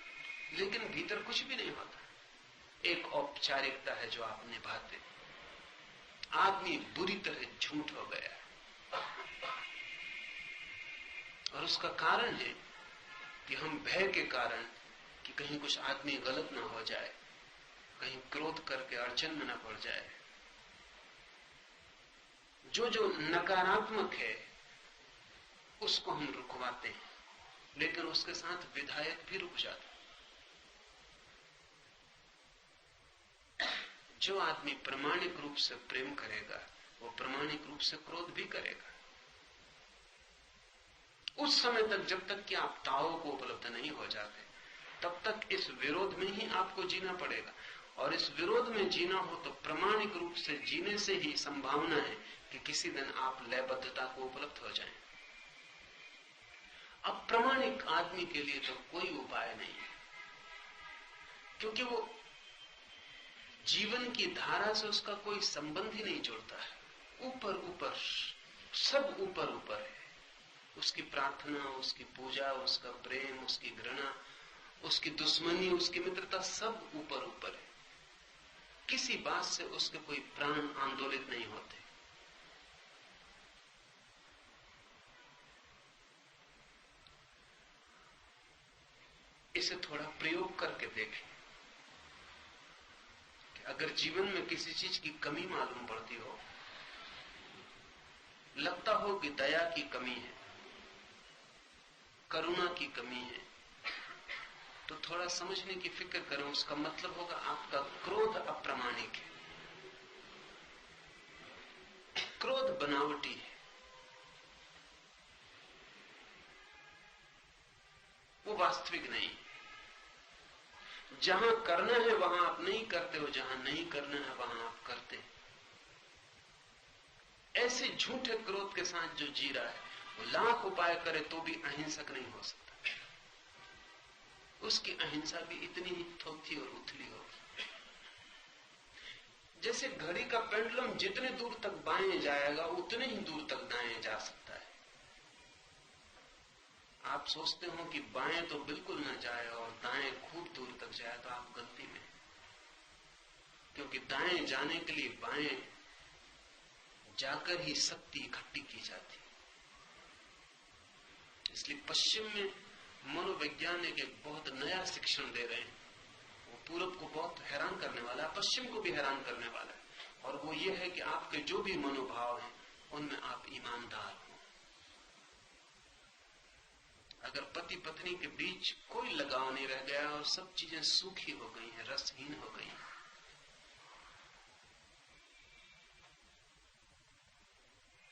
लेकिन भीतर कुछ भी नहीं होता। एक औपचारिकता है जो आप निभाते। आदमी बुरी तरह झूठ हो गया और उसका कारण है कि हम भय के कारण कि कहीं कुछ आदमी गलत ना हो जाए, कहीं क्रोध करके अड़चन में ना पड़ जाए, जो नकारात्मक है उसको हम रुकवाते हैं, लेकिन उसके साथ विधायक भी रुक जाता है। जो आदमी प्रामाणिक रूप से प्रेम करेगा वो प्रामाणिक रूप से क्रोध भी करेगा। उस समय तक, जब तक कि आप ताओ को उपलब्ध नहीं हो जाते, तब तक इस विरोध में ही आपको जीना पड़ेगा। और इस विरोध में जीना हो तो प्रामाणिक रूप से जीने से ही संभावना है कि किसी दिन आप लयबद्धता को उपलब्ध हो जाएं। अब प्रामाणिक आदमी के लिए तो कोई उपाय नहीं है, क्योंकि वो जीवन की धारा से उसका कोई संबंध ही नहीं जुड़ता है। ऊपर ऊपर सब ऊपर ऊपर है। उसकी प्रार्थना, उसकी पूजा, उसका प्रेम, उसकी घृणा, उसकी दुश्मनी, उसकी मित्रता, सब ऊपर ऊपर है। किसी बात से उसके कोई प्राण आंदोलित नहीं होते। इसे थोड़ा प्रयोग करके देखें कि अगर जीवन में किसी चीज की कमी मालूम पड़ती हो, लगता हो कि दया की कमी है, करुणा की कमी है, तो थोड़ा समझने की फिक्र करें। उसका मतलब होगा आपका क्रोध अप्रामाणिक है, क्रोध बनावटी है, वो वास्तविक नहीं है। जहां करना है वहां आप नहीं करते हो, जहां नहीं करना है वहां आप करते हैं। ऐसे झूठे क्रोध के साथ जो जी रहा है, वो लाख उपाय करे तो भी अहिंसक नहीं हो सकता। उसकी अहिंसा भी इतनी ही थोथी और उथली होगी। जैसे घड़ी का पेंडुलम जितने दूर तक बाएं जाएगा उतने ही दूर तक दाएं जा सकता है। आप सोचते हो कि बाएं तो बिल्कुल न जाए और दाएं खूब दूर तक जाए, तो आप गलती में, क्योंकि दाएं जाने के लिए बाएं जाकर ही शक्ति इकट्ठी की जाती। इसलिए पश्चिम में मनोवैज्ञानिक एक बहुत नया शिक्षण दे रहे हैं। वो पूरब को बहुत हैरान करने वाला है, पश्चिम को भी हैरान करने वाला है। और वो ये है कि आपके जो भी मनोभाव हैं उनमें आप ईमानदार हो। अगर पति पत्नी के बीच कोई लगाव नहीं रह गया और सब चीजें सूखी हो गई हैं, रसहीन हो गई हैं,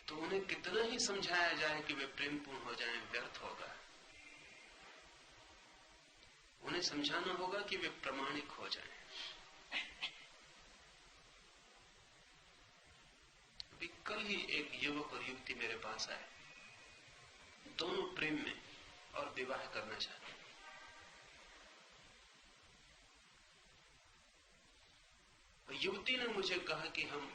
तो उन्हें कितना ही समझाया जाए कि वे प्रेमपूर्ण हो जाएं, व्यर्थ होगा। उन्हें समझाना होगा कि वे प्रामाणिक हो जाएं। अभी कल ही एक युवक और युवती मेरे पास आए, दोनों प्रेम में और विवाह करना चाहते। युवती ने मुझे कहा कि हम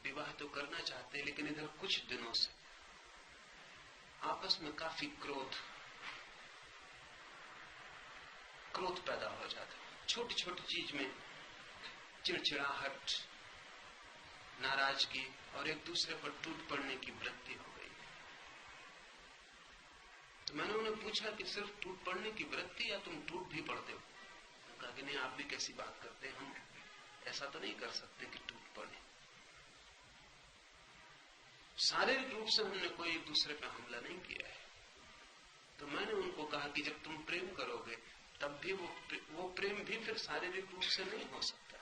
विवाह तो करना चाहते हैं, लेकिन इधर कुछ दिनों से आपस में काफी क्रोध पैदा हो जाता है। छोटी छोटी चीज में चिड़चिड़ाहट, नाराजगी और एक दूसरे पर टूट पड़ने की वृत्ति हो गई। तो मैंने उन्हें पूछा कि सिर्फ टूट पड़ने की वृत्ति या तुम टूट भी पड़ते हो? तो कहा कि नहीं, आप भी कैसी बात करते हैं, हम ऐसा तो नहीं कर सकते कि टूट पड़े। शारीरिक रूप से हमने कोई एक दूसरे पर हमला नहीं किया है। तो मैंने उनको कहा कि जब तुम प्रेम करोगे तब भी वो प्रेम भी फिर शारीरिक रूप से नहीं हो सकता।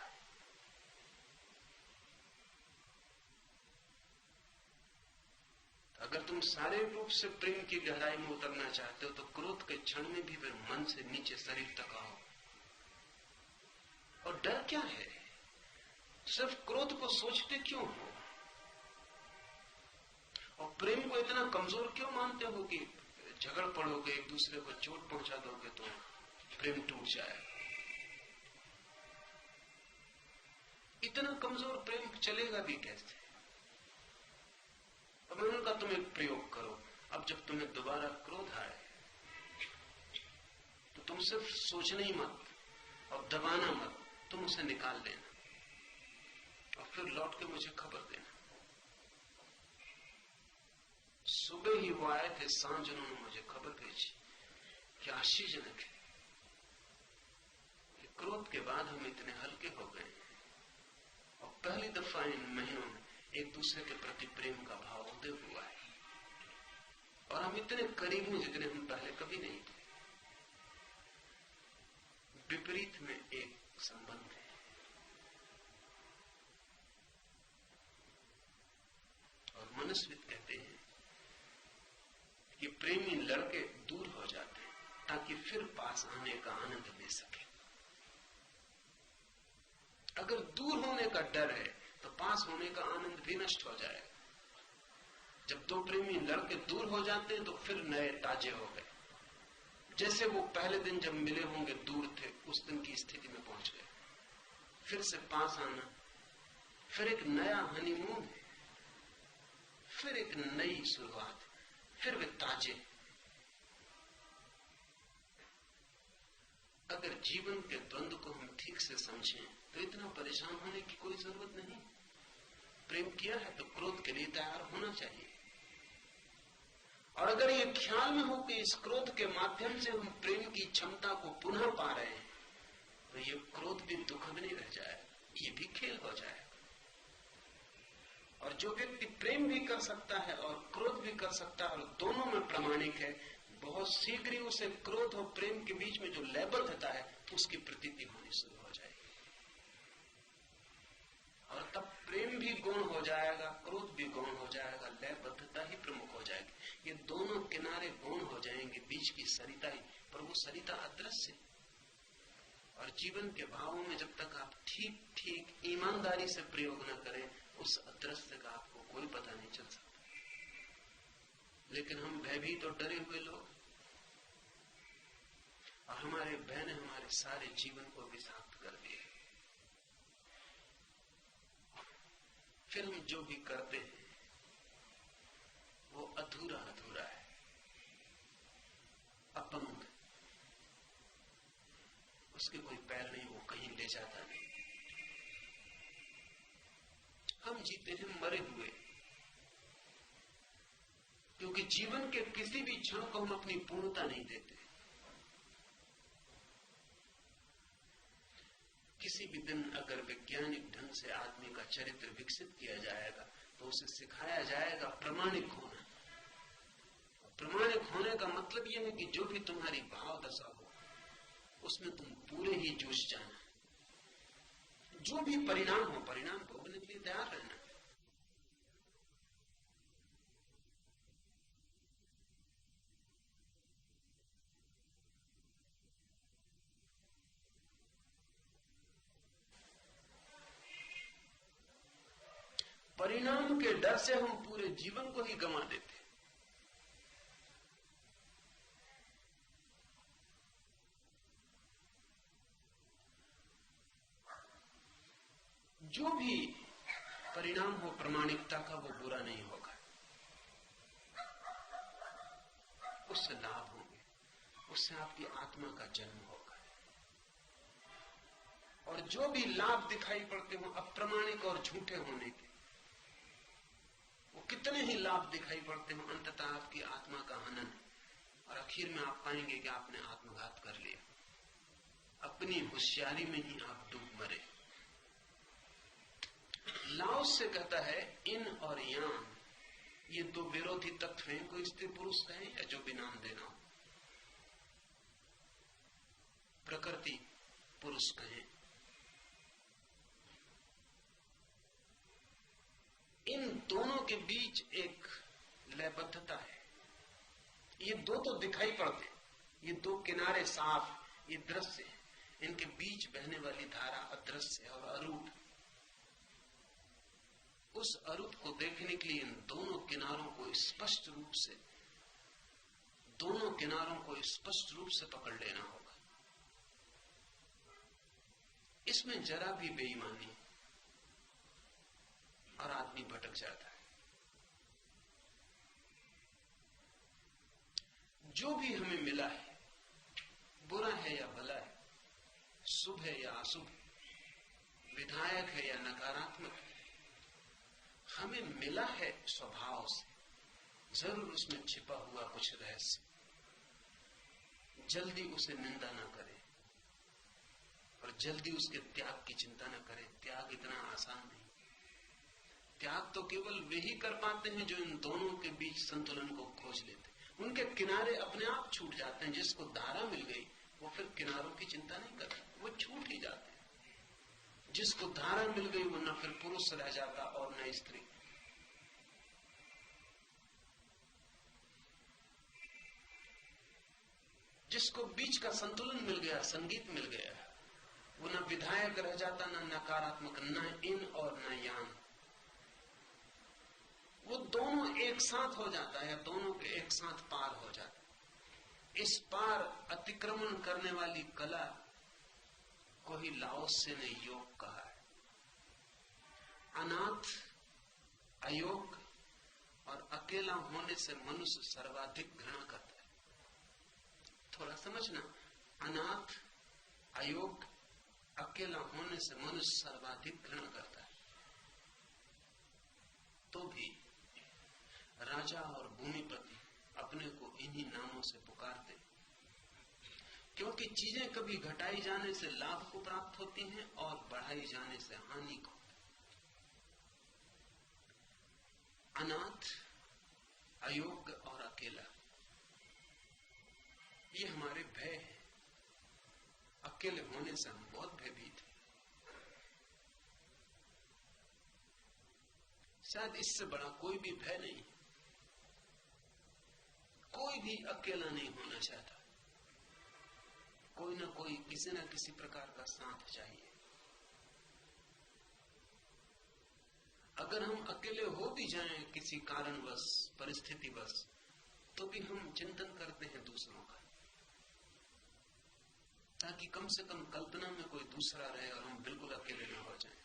अगर तुम शारीरिक रूप से प्रेम की गहराई में उतरना चाहते हो तो क्रोध के क्षण में भी फिर मन से नीचे शरीर तक आओ। और डर क्या है? सिर्फ क्रोध को सोचते क्यों हो? और प्रेम को इतना कमजोर क्यों मानते हो कि झगड़ पड़ोगे, एक दूसरे को चोट पहुंचा दोगे तो प्रेम टूट जाए? इतना कमजोर प्रेम चलेगा भी कैसे? तो मैंने कहा तुम एक प्रयोग करो, अब जब तुम्हें दोबारा क्रोध आए तो तुम सिर्फ सोचना ही मत और दबाना मत, तुम उसे निकाल लेना और फिर लौट के मुझे खबर देना। सुबह ही वो आए थे, सांझ उन्होंने मुझे खबर भेजी कि आश्चर्यजनक है कि क्रोध के बाद हम इतने हल्के हो गए और पहली दफा इन महीनों में एक दूसरे के प्रति प्रेम का भाव उदय हुआ है और हम इतने करीब हैं जितने हम पहले कभी नहीं थे। विपरीत में एक संबंध है और मनुष्यविद कहते हैं कि प्रेमी लड़के दूर हो जाते हैं ताकि फिर पास आने का आनंद ले सके। अगर दूर होने का डर है तो पास होने का आनंद भी नष्ट हो जाएगा। जब दो प्रेमी लड़के दूर हो जाते हैं तो फिर नए ताजे हो गए, जैसे वो पहले दिन जब मिले होंगे दूर थे उस दिन की स्थिति में पहुंच गए। फिर से पास आना, फिर एक नया हनीमून है, फिर एक नई शुरुआत, फिर वे ताजे। अगर जीवन के द्वंद्व को हम ठीक से समझें तो इतना परेशान होने की कोई जरूरत नहीं। प्रेम किया है तो क्रोध के लिए तैयार होना चाहिए। और अगर ये ख्याल में हो कि इस क्रोध के माध्यम से हम प्रेम की क्षमता को पुनः पा रहे हैं तो ये क्रोध भी दुखद नहीं रह जाए, ये भी खेल हो जाए। और जो व्यक्ति प्रेम भी कर सकता है और क्रोध भी कर सकता है और दोनों में प्रामाणिक है, बहुत शीघ्र ही उसे क्रोध और प्रेम के बीच में जो लयबद्धता है उसकी प्रतीति होनी शुरू हो जाएगी और तब प्रेम भी गौण हो जाएगा, क्रोध भी गौण हो जाएगा, लयबद्धता ही प्रमुख हो जाएगी। ये दोनों किनारे गौण हो जाएंगे, बीच की सरिता ही, पर वो सरिता अदृश्य है। और जीवन के भावों में जब तक आप ठीक ठीक ईमानदारी से प्रयोग न करें उस अदृश्य का आपको कोई पता नहीं चल सकता। लेकिन हम भयभीत और डरे हुए लोग, और हमारे भय ने हमारे सारे जीवन को विषाक्त कर दिया। फिर हम जो भी करते हैं वो अधूरा अधूरा है, अपंग, उसके कोई पैर नहीं, वो कहीं ले जाता नहीं। हम जीते हैं मरे हुए, क्योंकि जीवन के किसी भी क्षण को हम अपनी पूर्णता नहीं देते। किसी भी दिन अगर वैज्ञानिक ढंग से आदमी का चरित्र विकसित किया जाएगा तो उसे सिखाया जाएगा प्रामाणिक होना। प्रामाणिक होने का मतलब यह है कि जो भी तुम्हारी भाव दशा हो उसमें तुम पूरे ही जूझ जाना, जो भी परिणाम हो परिणाम भोगने के लिए तैयार रहना। परिणाम के डर से हम पूरे जीवन को ही गंवा देते। जो भी परिणाम हो प्रामाणिकता का वो बुरा नहीं होगा, उससे लाभ होंगे, उससे आपकी आत्मा का जन्म होगा। और जो भी लाभ दिखाई पड़ते हो अप्रामाणिक और झूठे होने के, वो कितने ही लाभ दिखाई पड़ते हो, अंततः आपकी आत्मा का हनन और आखिर में आप पाएंगे कि आपने आत्मघात कर लिया। अपनी होशियारी में ही आप डूब मरे। लाओस से कहता है इन और यान ये दो विरोधी तत्व हैं, कोई स्त्री पुरुष कहें या जो भी नाम देना हो, प्रकृति पुरुष कहें, इन दोनों के बीच एक लयबद्धता है। ये दो तो दिखाई पड़ते, ये दो किनारे साफ, ये दृश्य है, इनके बीच बहने वाली धारा अदृश्य और अरूप। उस अरूप को देखने के लिए इन दोनों किनारों को स्पष्ट रूप से पकड़ लेना होगा। इसमें जरा भी बेईमानी और आदमी भटक जाता है। जो भी हमें मिला है, बुरा है या भला है, शुभ है या अशुभ, विधायक है या नकारात्मक है, हमें मिला है स्वभाव से। जरूर उसमें छिपा हुआ कुछ रहस्य। जल्दी उसे निंदा ना करें और जल्दी उसके त्याग की चिंता न करें। त्याग इतना आसान नहीं। त्याग तो केवल वे ही कर पाते हैं जो इन दोनों के बीच संतुलन को खोज लेते हैं। उनके किनारे अपने आप छूट जाते हैं। जिसको धारा मिल गई वो फिर किनारों की चिंता नहीं करता, वो छूट ही जाते हैं। जिसको धारा मिल गई वो न फिर पुरुष रह जाता और न स्त्री। जिसको बीच का संतुलन मिल गया, संगीत मिल गया, वो न विधायक रह जाता, न नकारात्मक, न इन और न यांग। वो दोनों एक साथ हो जाता है, दोनों के एक साथ पार हो जाता है। इस पार अतिक्रमण करने वाली कला को ही लाओत्से ने योग कहा है। अनाथ, अयोग्य और अकेला होने से मनुष्य सर्वाधिक घृणा करता है। थोड़ा समझना, अनाथ, अयोग्य, अकेला होने से मनुष्य सर्वाधिक घृणा करता है। तो भी राजा और भूमिपति अपने को इन्हीं नामों से पुकारते, क्योंकि चीजें कभी घटाई जाने से लाभ को प्राप्त होती हैं और बढ़ाई जाने से हानि को। अनाथ, अयोग्य और अकेला, ये हमारे भय है। अकेले होने से हम बहुत भयभीत हैं। शायद इससे बड़ा कोई भी भय नहीं। कोई भी अकेला नहीं होना चाहता। कोई ना कोई, किसी न किसी प्रकार का साथ चाहिए। अगर हम अकेले हो भी जाएं किसी कारणवश, परिस्थितिवश, तो भी हम चिंतन करते हैं दूसरों का, ताकि कम से कम कल्पना में कोई दूसरा रहे और हम बिल्कुल अकेले न हो जाएं।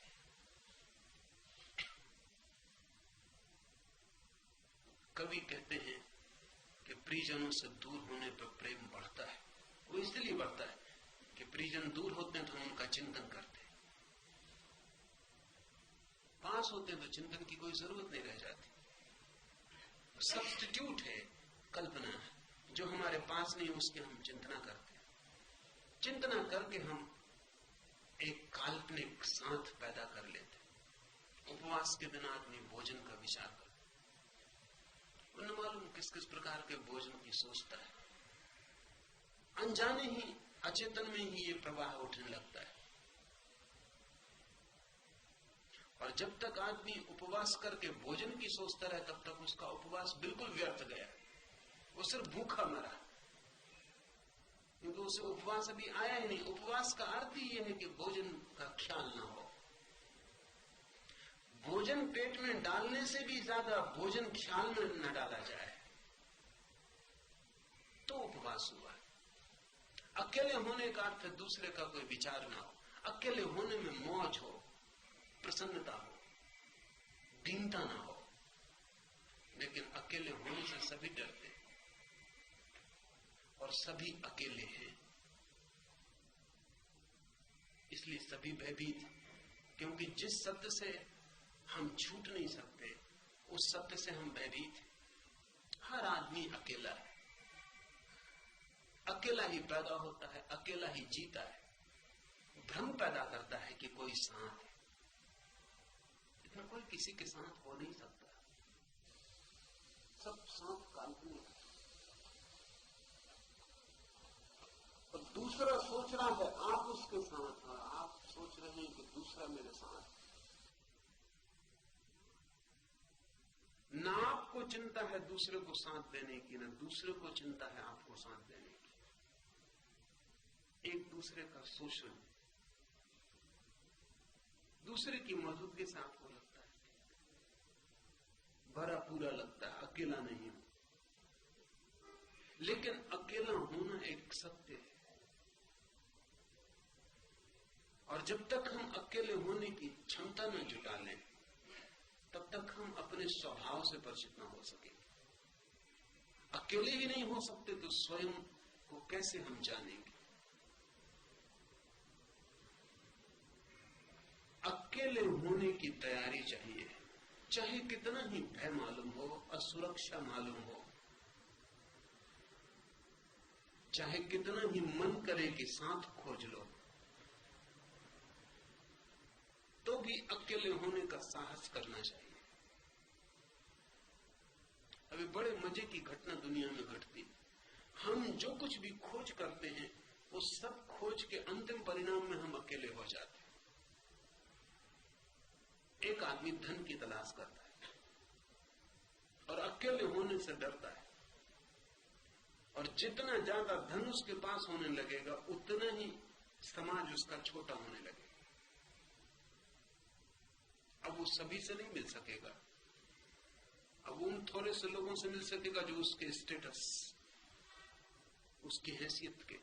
कवि कहते हैं कि प्रियजनों से दूर होने पर प्रेम बढ़ता है। वो इसलिए बढ़ता है कि प्रियजन दूर होते हैं तो हम उनका चिंतन करते हैं, पास होते हैं तो चिंतन की कोई जरूरत नहीं रह जाती। सब्स्टिट्यूट है कल्पना, जो हमारे पास नहीं उसके हम चिंतना करते हैं। चिंतना करके हम एक काल्पनिक साथ पैदा कर लेते हैं। उपवास के दिन आदमी भोजन का विचार करता है, न मालूम किस किस प्रकार के भोजन की सोचता है। अनजाने ही, अचेतन में ही ये प्रवाह उठने लगता है। और जब तक आदमी उपवास करके भोजन की सोचता रहे तब तक उसका उपवास बिल्कुल व्यर्थ गया। वो सिर्फ भूखा मरा, क्योंकि उसे उपवास अभी आया ही नहीं। उपवास का अर्थ ही यह है कि भोजन का ख्याल ना हो। भोजन पेट में डालने से भी ज्यादा भोजन ख्याल में न डाला जाए तो उपवास हुआ। अकेले होने का अर्थ दूसरे का कोई विचार ना हो। अकेले होने में मौज हो, प्रसन्नता हो, दीनता ना हो। लेकिन अकेले होने से सभी डरते और सभी अकेले हैं, इसलिए सभी भयभीत। क्योंकि जिस सत्य से हम छूट नहीं सकते उस सत्य से हम भयभीत हैं। हर आदमी अकेला है, अकेला ही पैदा होता है, अकेला ही जीता है। भ्रम पैदा करता है कि कोई साथ है, इतना कोई किसी के साथ हो नहीं सकता। सब साथ काल्पनिक है। और दूसरा सोच रहा है आप उसके साथ, और आप सोच रहे हैं कि दूसरा मेरे साथ। ना आपको चिंता है दूसरे को साथ देने की, ना दूसरे को चिंता है आपको साथ देने की। एक दूसरे का शोषण, दूसरे की मौजूदगी से आपको लगता है भरा पूरा लगता है, अकेला नहीं हूं। लेकिन अकेला होना एक सत्य है, और जब तक हम अकेले होने की क्षमता न जुटा लें तब तक हम अपने स्वभाव से परिचित न हो सकेंगे। अकेले ही नहीं हो सकते तो स्वयं को कैसे हम जानेंगे? अकेले होने की तैयारी चाहिए, चाहे कितना ही भय मालूम हो, असुरक्षा मालूम हो, चाहे कितना ही मन करे कि साथ खोज लो, तो भी अकेले होने का साहस करना चाहिए। अभी बड़े मजे की घटना दुनिया में घटती, हम जो कुछ भी खोज करते हैं उस सब खोज के अंतिम परिणाम में हम अकेले हो जाते हैं। एक आदमी धन की तलाश करता है और अकेले होने से डरता है, और जितना ज्यादा धन उसके पास होने लगेगा उतना ही समाज उसका छोटा होने लगेगा। अब वो सभी से नहीं मिल सकेगा, अब उन थोड़े से लोगों से मिल सकेगा जो उसके स्टेटस, उसकी हैसियत के,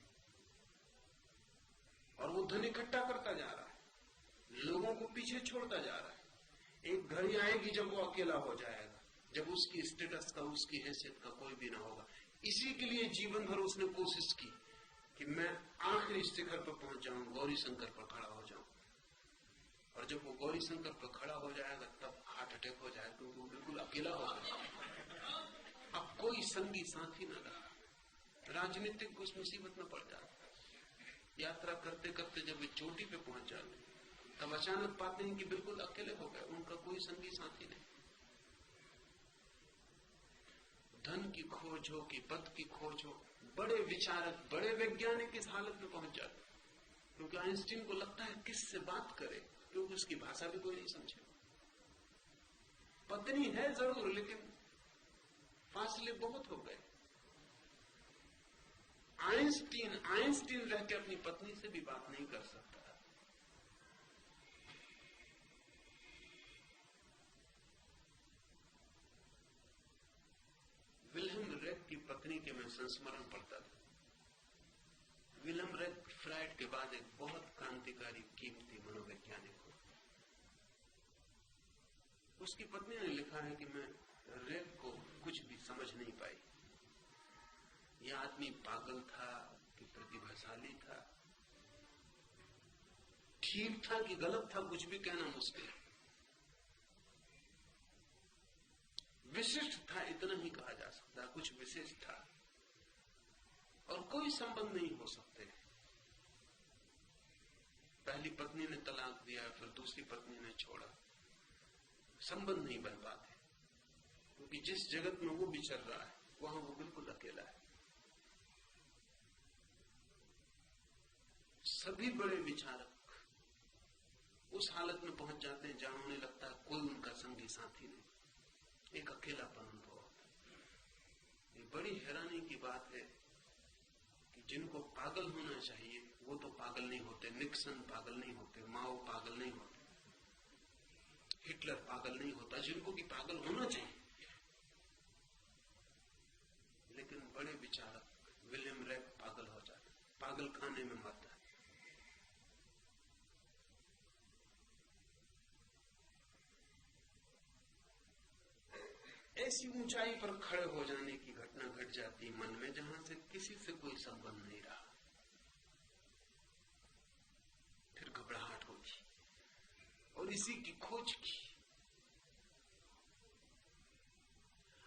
और वो धन इकट्ठा करता जा रहा है, लोगों को पीछे छोड़ता जा रहा है। एक घड़ी आएगी जब वो अकेला हो जाएगा, जब उसकी स्टेटस का, उसकी हैसियत का कोई भी ना होगा। इसी के लिए जीवन भर उसने कोशिश की कि मैं आखिरी शिखर पर पहुंच जाऊं, गौरी शंकर पर खड़ा हो जाऊं, और जब वो गौरी शंकर पर खड़ा हो जाएगा तब हार्ट अटैक हो जाएगा, क्योंकि वो बिल्कुल अकेला हो गया। अब कोई संगी साथी न रहा, राजनीतिक उस मुसीबत में पड़ जाता। यात्रा करते करते जब वे चोटी पे पहुंच जाते तब अचानक पाते हैं कि बिल्कुल अकेले हो गए, उनका कोई संगी साथी नहीं। धन की खोज हो कि पद की खोज हो, बड़े विचारक, बड़े वैज्ञानिक इस हालत में पहुंच जाते, क्योंकि आइंस्टीन को लगता है किससे बात करे, क्योंकि उसकी भाषा भी कोई नहीं समझे। पत्नी है जरूर, लेकिन फासले बहुत हो गए। आइंस्टीन रह के अपनी पत्नी से भी बात नहीं कर सकता। विल्हेम रेक की पत्नी के मैं संस्मरण पढ़ता था। विल्हेम रेक फ्राइड के बाद एक बहुत क्रांतिकारी, कीमती मनोवैज्ञानिक हो। उसकी पत्नी ने लिखा है कि मैं रेक को कुछ भी समझ नहीं पाई। यह आदमी पागल था कि प्रतिभाशाली था, ठीक था कि गलत था, कुछ भी कहना मुश्किल है। विशिष्ट था इतना ही कहा जा सकता है, कुछ विशेष था, और कोई संबंध नहीं हो सकते। पहली पत्नी ने तलाक दिया, फिर दूसरी पत्नी ने छोड़ा, संबंध नहीं बन पाते, क्योंकि जिस जगत में वो विचर रहा है वहां वो बिल्कुल अकेला है। सभी बड़े विचारक उस हालत में पहुंच जाते हैं जहां उन्हें लगता है कोई उनका संगी साथी नहीं, एक अकेलापन अनुभव होता है। ये बड़ी हैरानी की बात है कि जिनको पागल होना चाहिए वो तो पागल नहीं होते। निक्सन पागल नहीं होते, माओ पागल नहीं होते, हिटलर पागल नहीं होता, जिनको कि पागल होना चाहिए। लेकिन बड़े विचारक, विलियम रेक पागल हो जाते, पागल खाने में मरता है। ऐसी ऊंचाई पर खड़े हो जाने की घटना घट जाती मन में जहां से किसी से कोई संबंध नहीं रहा, फिर घबराहट होती और इसी की खोज की।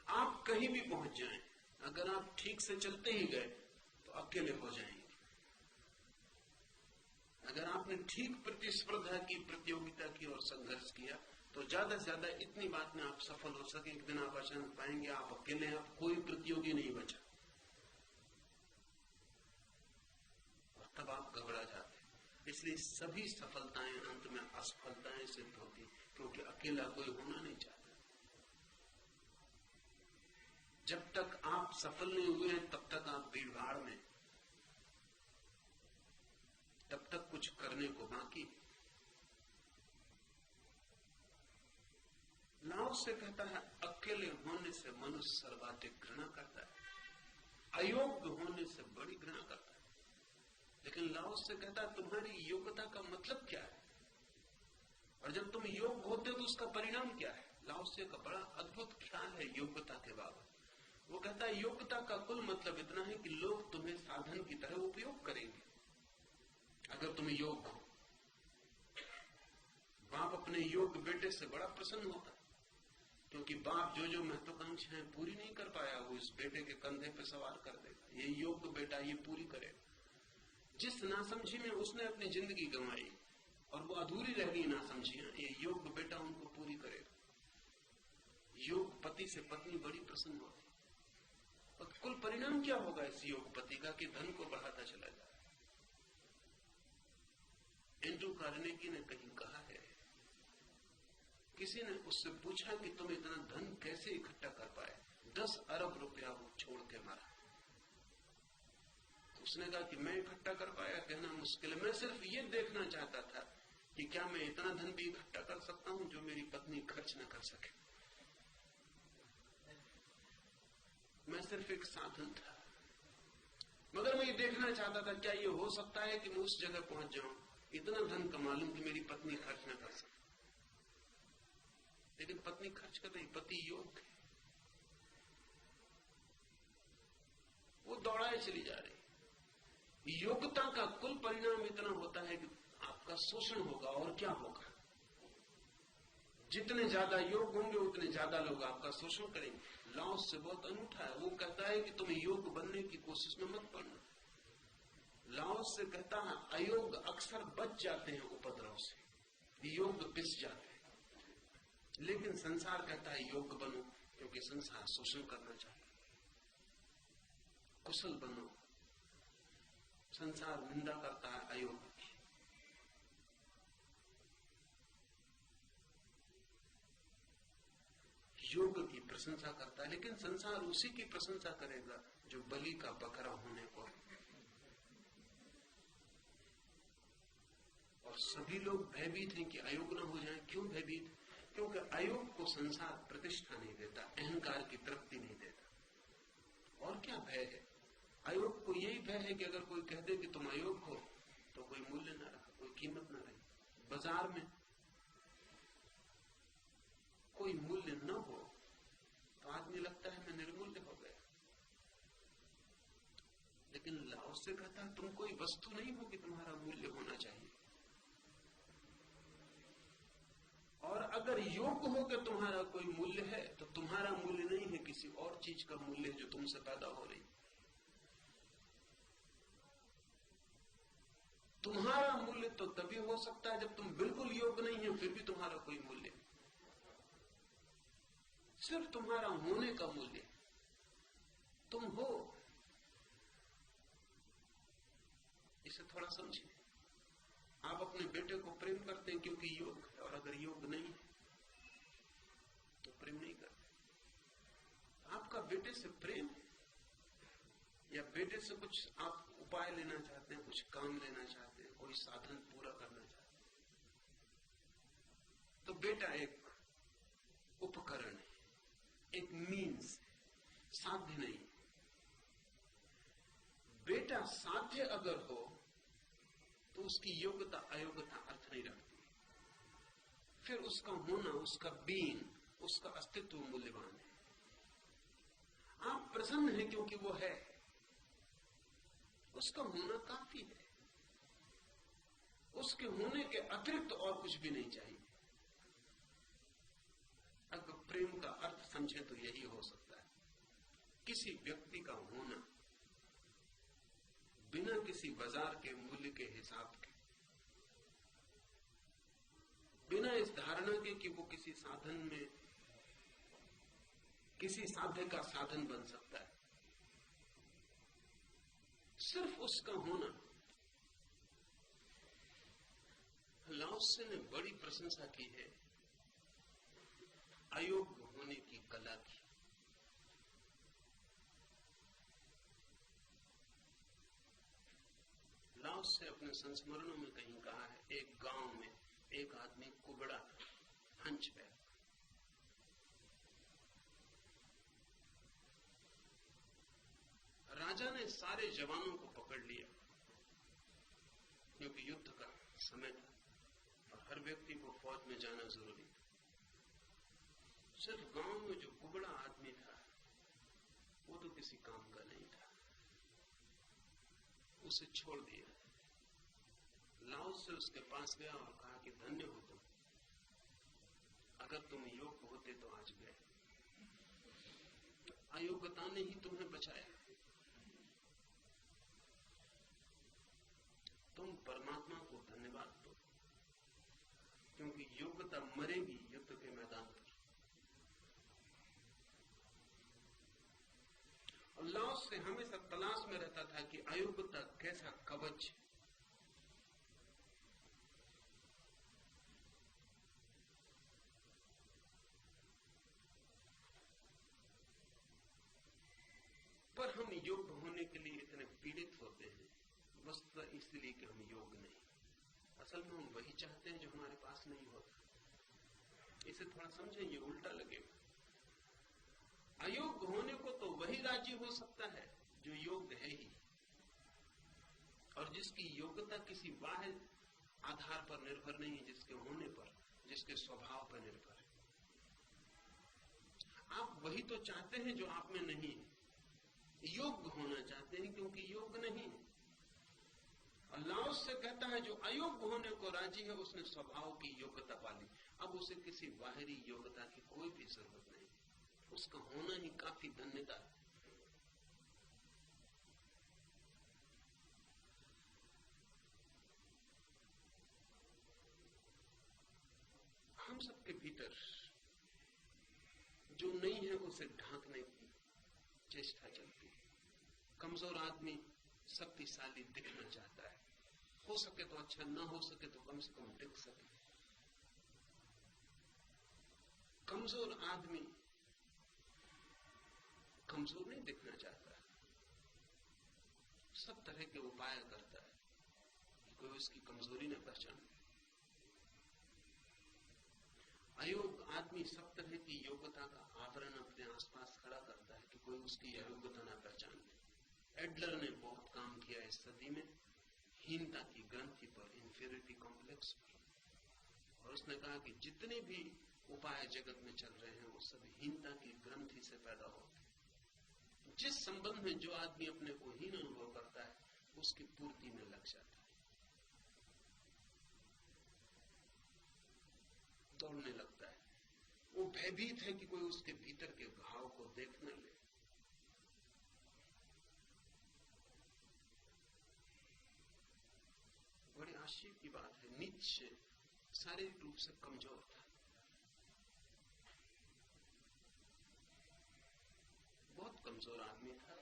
आप कहीं भी पहुंच जाएं, अगर आप ठीक से चलते ही गए तो अकेले हो जाएंगे। अगर आपने ठीक प्रतिस्पर्धा की, प्रतियोगिता की और संघर्ष किया तो ज्यादा से ज्यादा इतनी बात में आप सफल हो सके, एक दिन आप अचानक पाएंगे आप अकेले हैं, आप कोई प्रतियोगी नहीं बचा, और तब आप घबरा जाते। इसलिए सभी सफलताएं अंत में असफलताएं सिद्ध होती, क्योंकि अकेला कोई होना नहीं चाहता। जब तक आप सफल नहीं हुए हैं तब तक आप भीड़ भाड़ में, तब तक कुछ करने को बाकी। लाओ लाओस से कहता है अकेले होने से मनुष्य सर्वाधिक घृणा करता है, अयोग्य होने से बड़ी घृणा करता है। लेकिन लाओस से कहता है तुम्हारी योग्यता का मतलब क्या है, और जब तुम योग्य होते हो तो उसका परिणाम क्या है। लाओस का बड़ा अद्भुत ख्याल है योग्यता के बाबत। वो कहता है योग्यता का कुल मतलब इतना है कि लोग तुम्हें साधन की तरह उपयोग करेंगे अगर तुम योग्य हो। बाप अपने योग्य बेटे से बड़ा प्रसन्न होता है, क्योंकि बाप जो महत्वाकांक्षाएं पूरी नहीं कर पाया वो इस बेटे के कंधे पे सवार कर देगा। ये योग्य बेटा ये पूरी करेगा। जिस नासमझी में उसने अपनी जिंदगी गंवाई और वो अधूरी रह गई नासमझियां, ये योग्य बेटा उनको पूरी करेगा। योग पति से पत्नी बड़ी प्रसन्न होती। और कुल परिणाम क्या होगा इस योग पति का कि धन को बढ़ाता चला जाए। एंड्रू कार्नेगी ने कहीं कहा है, किसी ने उससे पूछा कि तुम इतना धन कैसे इकट्ठा कर पाए। 10 अरब रुपया वो छोड़ के मारा। तो उसने कहा कि मैं इकट्ठा कर पाया कहना मुश्किल है। मैं सिर्फ ये देखना चाहता था कि क्या मैं इतना धन भी इकट्ठा कर सकता हूं जो मेरी पत्नी खर्च न कर सके। मैं सिर्फ एक साधन था, मगर मैं ये देखना चाहता था क्या ये हो सकता है कि मैं उस जगह पहुंच जाऊं, इतना धन कमा लूं कि मेरी पत्नी खर्च न कर सके। लेकिन पत्नी खर्च कर रही, पति योग्य है, वो दौड़ाए चली जा रही। योग्यता का कुल परिणाम इतना होता है कि आपका शोषण होगा और क्या होगा। जितने ज्यादा योग होंगे उतने ज्यादा लोग आपका शोषण करेंगे। लाओस से बहुत अनूठा है, वो कहता है कि तुम योग्य बनने की कोशिश में मत पड़ना। लाओस से कहता है अयोग्य अक्सर बच जाते हैं उपद्रव से, योग्य पिस जाते हैं। लेकिन संसार कहता है योग्य बनो, क्योंकि संसार शोषण करना चाहता है। कुशल बनो, संसार निंदा करता है अयोग्य की। योग की प्रशंसा करता है, लेकिन संसार उसी की प्रशंसा करेगा जो बलि का बकरा होने को है। और सभी लोग भयभीत हैं कि अयोग न हो जाए। क्यों भयभीत? क्योंकि अयोग को संसार प्रतिष्ठा नहीं देता, अहंकार की तृप्ति नहीं देता। और क्या भय है? अयोग को यही भय है कि अगर कोई कह दे कि तुम अयोग हो तो कोई मूल्य ना रहा, कोई कीमत ना रही। बाजार में कोई मूल्य न हो तो आदमी लगता है मैं निर्मूल्य हो गया। लेकिन लाओस से कहता है तुम कोई वस्तु नहीं हो कि तुम्हारा मूल्य होना चाहिए। और अगर योग्य हो कि तुम्हारा कोई मूल्य है तो तुम्हारा मूल्य नहीं है, किसी और चीज का मूल्य है जो तुमसे पैदा हो रही। तुम्हारा मूल्य तो तभी हो सकता है जब तुम बिल्कुल योग्य नहीं है, फिर भी तुम्हारा कोई मूल्य। सिर्फ तुम्हारा होने का मूल्य, तुम हो। इसे थोड़ा समझिए। आप अपने बेटे को प्रेम करते हैं क्योंकि योग है, और अगर योग नहीं है तो प्रेम नहीं करते। आपका बेटे से प्रेम है या बेटे से कुछ आप उपाय लेना चाहते हैं, कुछ काम लेना चाहते हैं, कोई साधन पूरा करना चाहते हैं, तो बेटा एक उपकरण है, एक मीन्स, साध्य नहीं। बेटा साध्य अगर हो तो उसकी योग्यता अयोग्यता अर्थ नहीं रखती। फिर उसका होना, उसका बीइंग, उसका अस्तित्व मूल्यवान है। आप प्रसन्न हैं क्योंकि वो है, उसका होना काफी है। उसके होने के अतिरिक्त और कुछ भी नहीं चाहिए। अगर प्रेम का अर्थ समझे तो यही हो सकता है, किसी व्यक्ति का होना बिना किसी बाजार के मूल्य के हिसाब के, बिना इस धारणा के कि वो किसी साधन में, किसी साध्य का साधन बन सकता है। सिर्फ उसका होना। लाओसे ने बड़ी प्रशंसा की है अयोग्य होने की कला की। लाओसे अपने संस्मरणों में कहीं कहा है, एक गांव में एक आदमी कुबड़ा था, हंचबैक। ने सारे जवानों को पकड़ लिया, क्योंकि युद्ध का समय था और हर व्यक्ति को फौज में जाना जरूरी था। सिर्फ गांव में जो कुबड़ा आदमी था वो तो किसी काम का नहीं था, उसे छोड़ दिया। लाओस से उसके पास गया और कहा कि धन्य हो तुम, अगर तुम योग्य होते तो आज गए, अयोग्यता ने ही तुम्हें बचाया। तुम परमात्मा को धन्यवाद दो, क्योंकि योग्यता मरेगी युद्ध के मैदान पर। और लाओस से हमेशा तलाश में रहता था कि अयोग्यता कैसा कवच, पर हम योग्य होने के लिए इतने पीड़ित होते हैं वस्तुतः इसलिए कि हम योग्य नहीं। असल में हम वही चाहते हैं जो हमारे पास नहीं होता। इसे थोड़ा समझें, ये उल्टा लगेगा। अयोग्य होने को तो वही राजी हो सकता है जो योग्य है ही, और जिसकी योग्यता किसी बाह्य आधार पर निर्भर नहीं है, जिसके होने पर, जिसके स्वभाव पर निर्भर है। आप वही तो चाहते हैं जो आप में नहीं है। योग्य होना चाहते हैं क्योंकि योग्य नहीं है। और लाओस से कहता है जो अयोग्य होने को राजी है उसने स्वभाव की योग्यता पाली। अब उसे किसी बाहरी योग्यता की कोई भी जरूरत नहीं, उसका होना ही काफी धन्यता है। हम सबके भीतर जो नहीं है उसे ढांकने की चेष्टा चलती है। कमजोर आदमी शक्तिशाली दिखना चाहता है, हो सके तो अच्छा, ना हो सके तो कम से कम दिख सके। कमजोर आदमी कमजोर नहीं दिखना चाहता, सब तरह के उपाय करता है कि कोई उसकी कमजोरी न पहचाने। अयोग्य आदमी सब तरह की योग्यता का आवरण अपने आसपास खड़ा करता है कि कोई उसकी अयोग्यता न पहचाने। एडलर ने बहुत काम किया इस सदी में हीनता की ग्रंथि पर, इंफीरियरिटी कॉम्प्लेक्स पर, और उसने कहा कि जितने भी उपाय जगत में चल रहे हैं वो सब हीनता की ग्रंथि से पैदा होते हैं। जिस संबंध में जो आदमी अपने को हीन अनुभव करता है उसकी पूर्ति में लग जाता है, दौड़ने लगता है। वो भयभीत है कि कोई उसके भीतर के घाव को देख न ले। बड़ी आश्चर्य की बात है, नीत्शे शारीरिक रूप से कमजोर था, बहुत कमजोर आदमी था।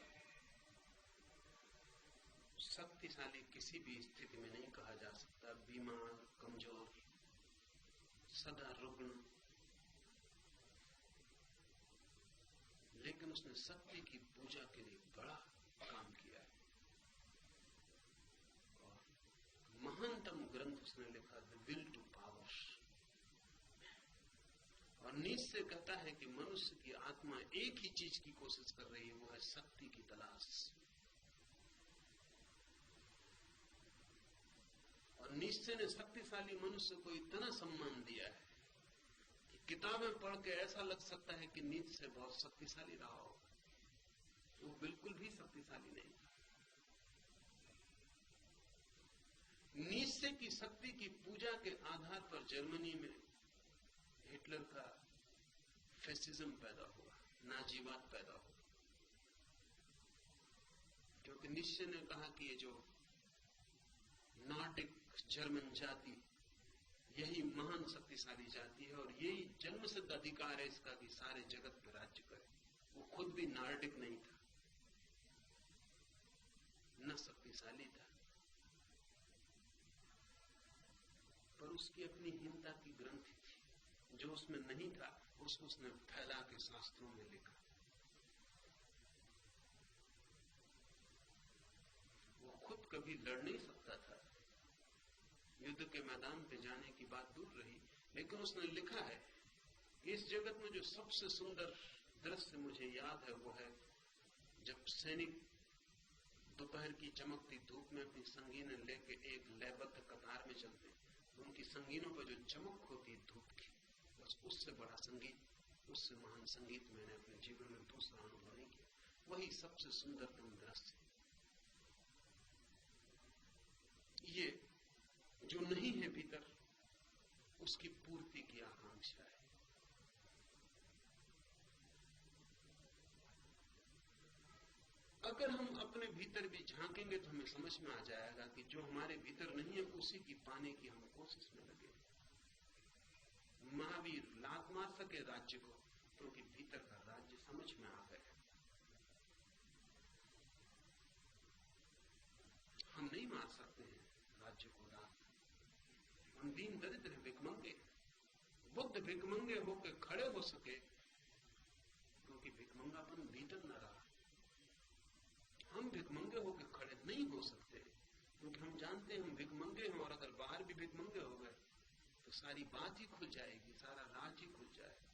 शक्तिशाली किसी भी स्थिति में नहीं कहा जा सकता, बीमार, कमजोर, सदा रुग्ण, लेकिन उसने सत्य की पूजा के लिए बड़ा काम किया है। महानतम ग्रंथ उसने लिखा, द विल टू पावर। और नीत्शे कहता है कि मनुष्य की आत्मा एक ही चीज की कोशिश कर रही है, वो है शक्ति की तलाश। और नीत्शे ने शक्तिशाली मनुष्य को इतना सम्मान दिया है कि किताबें पढ़ के ऐसा लग सकता है कि नीत्शे बहुत शक्तिशाली रहा हो। वो बिल्कुल भी शक्तिशाली नहीं था। नीत्शे की शक्ति की पूजा के आधार पर जर्मनी में हिटलर का फैसिज्म पैदा हुआ, नाजीवाद पैदा हुआ, क्योंकि नीत्शे ने कहा कि ये जो नॉर्डिक जर्मन जाति यही महान शक्तिशाली जाति है और यही जन्म सिद्ध अधिकार है इसका कि सारे जगत पर राज्य करे। वो खुद भी नॉर्डिक नहीं था, न शक्तिशाली था, पर उसकी अपनी हीनता की ग्रंथि थी। जो उसमें नहीं था उसको उसने फैला के शास्त्रों में लिखा। वो खुद कभी लड़ नहीं सकता था, युद्ध के मैदान पे जाने की बात दूर रही, लेकिन उसने लिखा है कि इस जगत में जो सबसे सुंदर दृश्य मुझे याद है वो है जब सैनिक दोपहर की चमकती धूप में अपनी संगीन लेके एक लयबद्ध कतार में चलते हैं, तो उनकी संगीनों पर जो चमक होती है धूप की, बस उससे बड़ा संगीत, उससे महान संगीत मैंने अपने जीवन में दूसरा अनुभव नहीं किया। वही सबसे सुंदरतम दृश्य। ये जो नहीं है भीतर, उसकी पूर्ति की आकांक्षा है। अगर हम अपने भीतर भी झांकेंगे तो हमें समझ में आ जाएगा कि जो हमारे भीतर नहीं है उसी की पाने की हम कोशिश में लगे। महावीर लात मार सके राज्य को क्योंकि भीतर का राज्य समझ में आ गया। हम नहीं मार सकते हैं राज्य को लात। हम दीन दरिद्र भिखमंगे। बुद्ध भिखमंगे होकर खड़े हो सके क्योंकि भिखमंगापन भीतर न रहा। हम भिखमंगे होकर खड़े नहीं हो सकते क्योंकि हम जानते हैं हम भिखमंगे हैं, और अगर बाहर भी भिखमंगे हो गए तो सारी बात ही खुल जाएगी, सारा राज ही खुल जाएगा।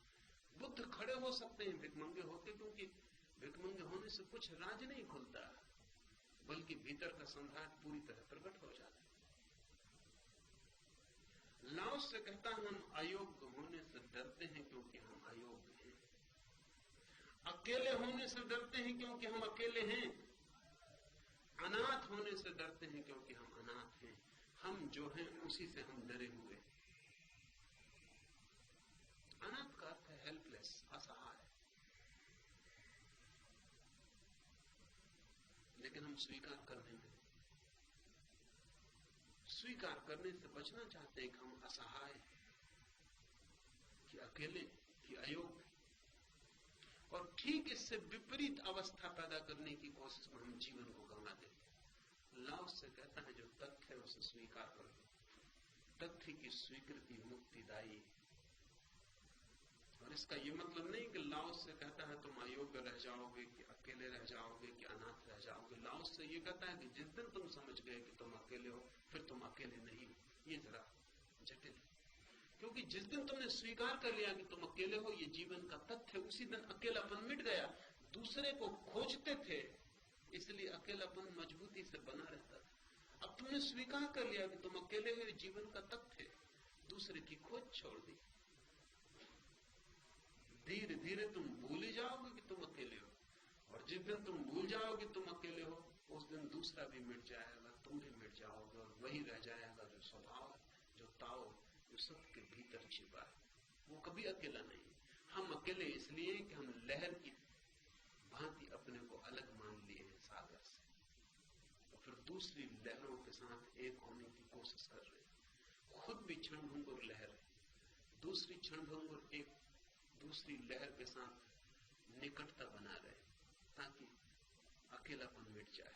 बुद्ध खड़े हो सकते हैं भिखमंगे होकर क्योंकि भिखमंगे होने से कुछ राज नहीं खुलता, बल्कि भीतर का सम्राट पूरी तरह प्रकट हो जाता है। लाओस से कहता है हम अयोग्य होने से डरते हैं क्योंकि हम अयोग्य हैं। अकेले होने से डरते हैं क्योंकि हम अकेले हैं। अनाथ होने से डरते हैं क्योंकि हम अनाथ हैं। हम जो हैं उसी से हम डरे हुए। अनाथ का अर्थ है हेल्पलेस, असहाय। लेकिन हम स्वीकार करने से बचना चाहते हैं कि हम असहाय, कि अकेले, कि अयोग्य। और ठीक इससे विपरीत अवस्था पैदा करने की कोशिश में हम जीवन को गंवा देते। लाओस से कहता है जो तथ्य है उसे स्वीकार करो। तथ्य की स्वीकृति मुक्तिदायी। और इसका यह मतलब नहीं कि लाओस से कहता है तुम अयोग्य रह जाओगे, कि अकेले रह जाओगे, कि अनाथ रह जाओगे। लाओस से यह कहता है कि जिस दिन तुम समझ गए कि तुम अकेले हो, फिर तुम अकेले नहीं हो। ये जरा जटिल है, क्योंकि जिस दिन तुमने स्वीकार कर लिया कि तुम अकेले हो, ये जीवन का तथ्य, उसी दिन अकेलापन मिट गया। दूसरे को खोजते थे इसलिए अकेलापन मजबूती से बना रहता था। अब तुमने स्वीकार कर लिया कि तुम अकेले हो, जीवन का तथ्य, दूसरे की खोज छोड़ दी। धीरे धीरे तुम भूल ही जाओगे कि तुम अकेले हो, और जिस दिन तुम भूल जाओगे तुम अकेले हो, उस दिन दूसरा भी मिट जाएगा, तुम भी मिट जाओगे, और वही रह जाएगा जो स्वभाव है, जो ताओ, जो सबके भीतर छिपा है। वो कभी अकेला नहीं। हम अकेले इसलिए कि हम लहर की भांति अपने को अलग मान लिए हैं सागर से, और फिर दूसरी लहरों के साथ एक होने की कोशिश कर रहे हैं। खुद भी क्षणभंगुर लहर है, दूसरी क्षणभंगुर एक दूसरी लहर के साथ निकटता बना रहे ताकि अकेलापन मिट जाए।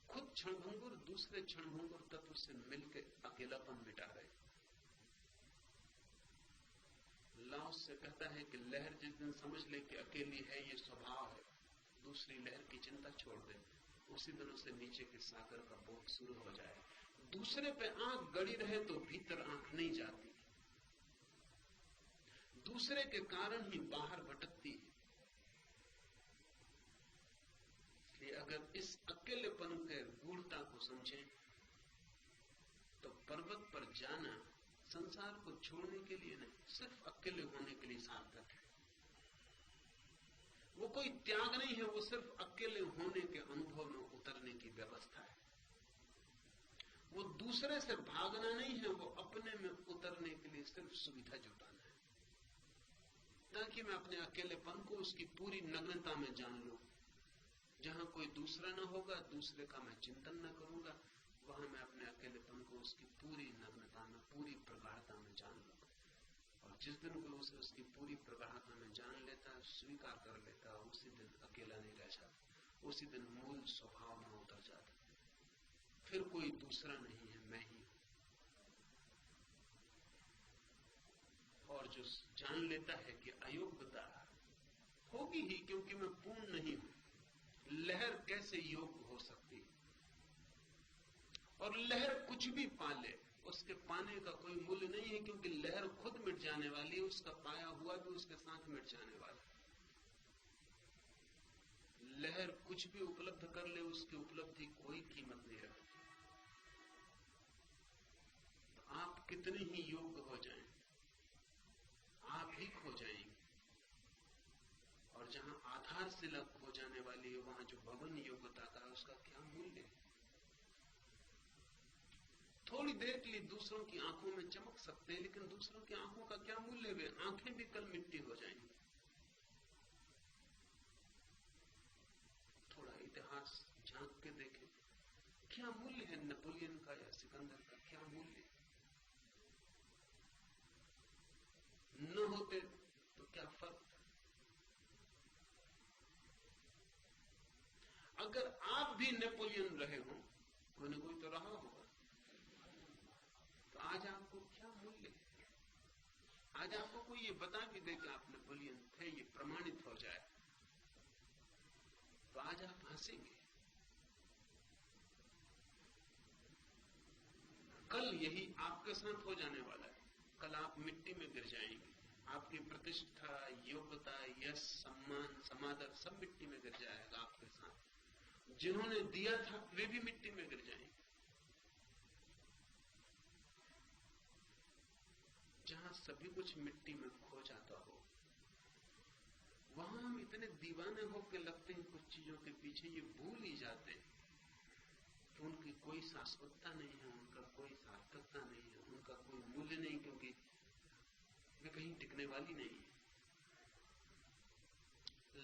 खुद क्षणभंगुर दूसरे क्षणभंगुर तत्व से मिलकर अकेलापन मिटा रहे। लाओस से कहता है कि लहर जिस दिन समझ ले कि अकेली है, ये स्वभाव है, दूसरी लहर की चिंता छोड़ दे, उसी दिन उसे नीचे के सागर का बोध शुरू हो जाए। दूसरे पे आंख गड़ी रहे तो भीतर आंख नहीं जाती, दूसरे के कारण ही बाहर भटकती है। इसलिए अगर इस अकेलेपन के गूढ़ता को समझें तो पर्वत पर जाना संसार को छोड़ने के लिए नहीं, सिर्फ अकेले होने के लिए सार्थक है। वो कोई त्याग नहीं है, वो सिर्फ अकेले होने के अनुभव में उतरने की व्यवस्था है। वो दूसरे से भागना नहीं है, वो अपने में उतरने के लिए सिर्फ सुविधा जुटाना है, ताकि मैं अपने अकेलेपन को उसकी पूरी नग्नता में जान लूं। जहां कोई दूसरा न होगा, दूसरे का मैं चिंतन न करूंगा, वहां मैं अपने अकेलेपन को उसकी पूरी नग्नता में, पूरी प्रगाढ़ता में जान लूंगा। और जिस दिन कोई उसे उसकी पूरी प्रगाढ़ता में जान लेता है, स्वीकार कर लेता है, उसी दिन अकेला नहीं रह जाता, उसी दिन मूल स्वभाव में उतर जाता। फिर कोई दूसरा नहीं है, मैं ही हूं। और जो जान लेता है कि अयोग्यता होगी ही क्योंकि मैं पूर्ण नहीं हूं, लहर कैसे योग्य हो सकती है? और लहर कुछ भी पाले, उसके पाने का कोई मूल्य नहीं है, क्योंकि लहर खुद मिट जाने वाली है, उसका पाया हुआ भी उसके साथ मिट जाने वाला। लहर कुछ भी उपलब्ध कर ले, उसकी उपलब्धि कोई कीमत नहीं रखती। तो आप कितने ही योग्य हो जाएं, आप ही खो जाएंगे। और जहां आधारशिला खो जाने वाली है, वहां जो भवन योग्यता का है, उसका क्या मूल्य है? थोड़ी देर के लिए दूसरों की आंखों में चमक सकते हैं, लेकिन दूसरों की आंखों का क्या मूल्य? वे आंखें भी कल मिट्टी हो जाएंगी। थोड़ा इतिहास झांक के देखें, क्या मूल्य है नेपोलियन का या सिकंदर का? क्या मूल्य? न होते तो क्या फर्क? अगर आप भी नेपोलियन रहे हो, कोई न कोई तो रहा होगा, तो आज आपको क्या मूल्य है? आज आपको कोई ये बता भी दे कि आप नेपोलियन थे, ये प्रमाणित हो जाए, तो आज आप हंसेंगे। कल यही आपके साथ हो जाने वाला है। कल आप मिट्टी में गिर जाएंगे, आपकी प्रतिष्ठा, योग्यता, यश, सम्मान, समादर सब मिट्टी में गिर जाएगा आपके साथ। जिन्होंने दिया था वे भी मिट्टी में गिर जाएंगे। जहां सभी कुछ मिट्टी में खो जाता हो, वहां हम इतने दीवाने होकर लगते हैं कुछ चीजों के पीछे, ये भूल ही जाते हैं कि उनकी कोई शाश्वतता नहीं है, उनका कोई सार्थकता नहीं है, उनका कोई मूल्य नहीं, क्योंकि वे कहीं टिकने वाली नहीं है।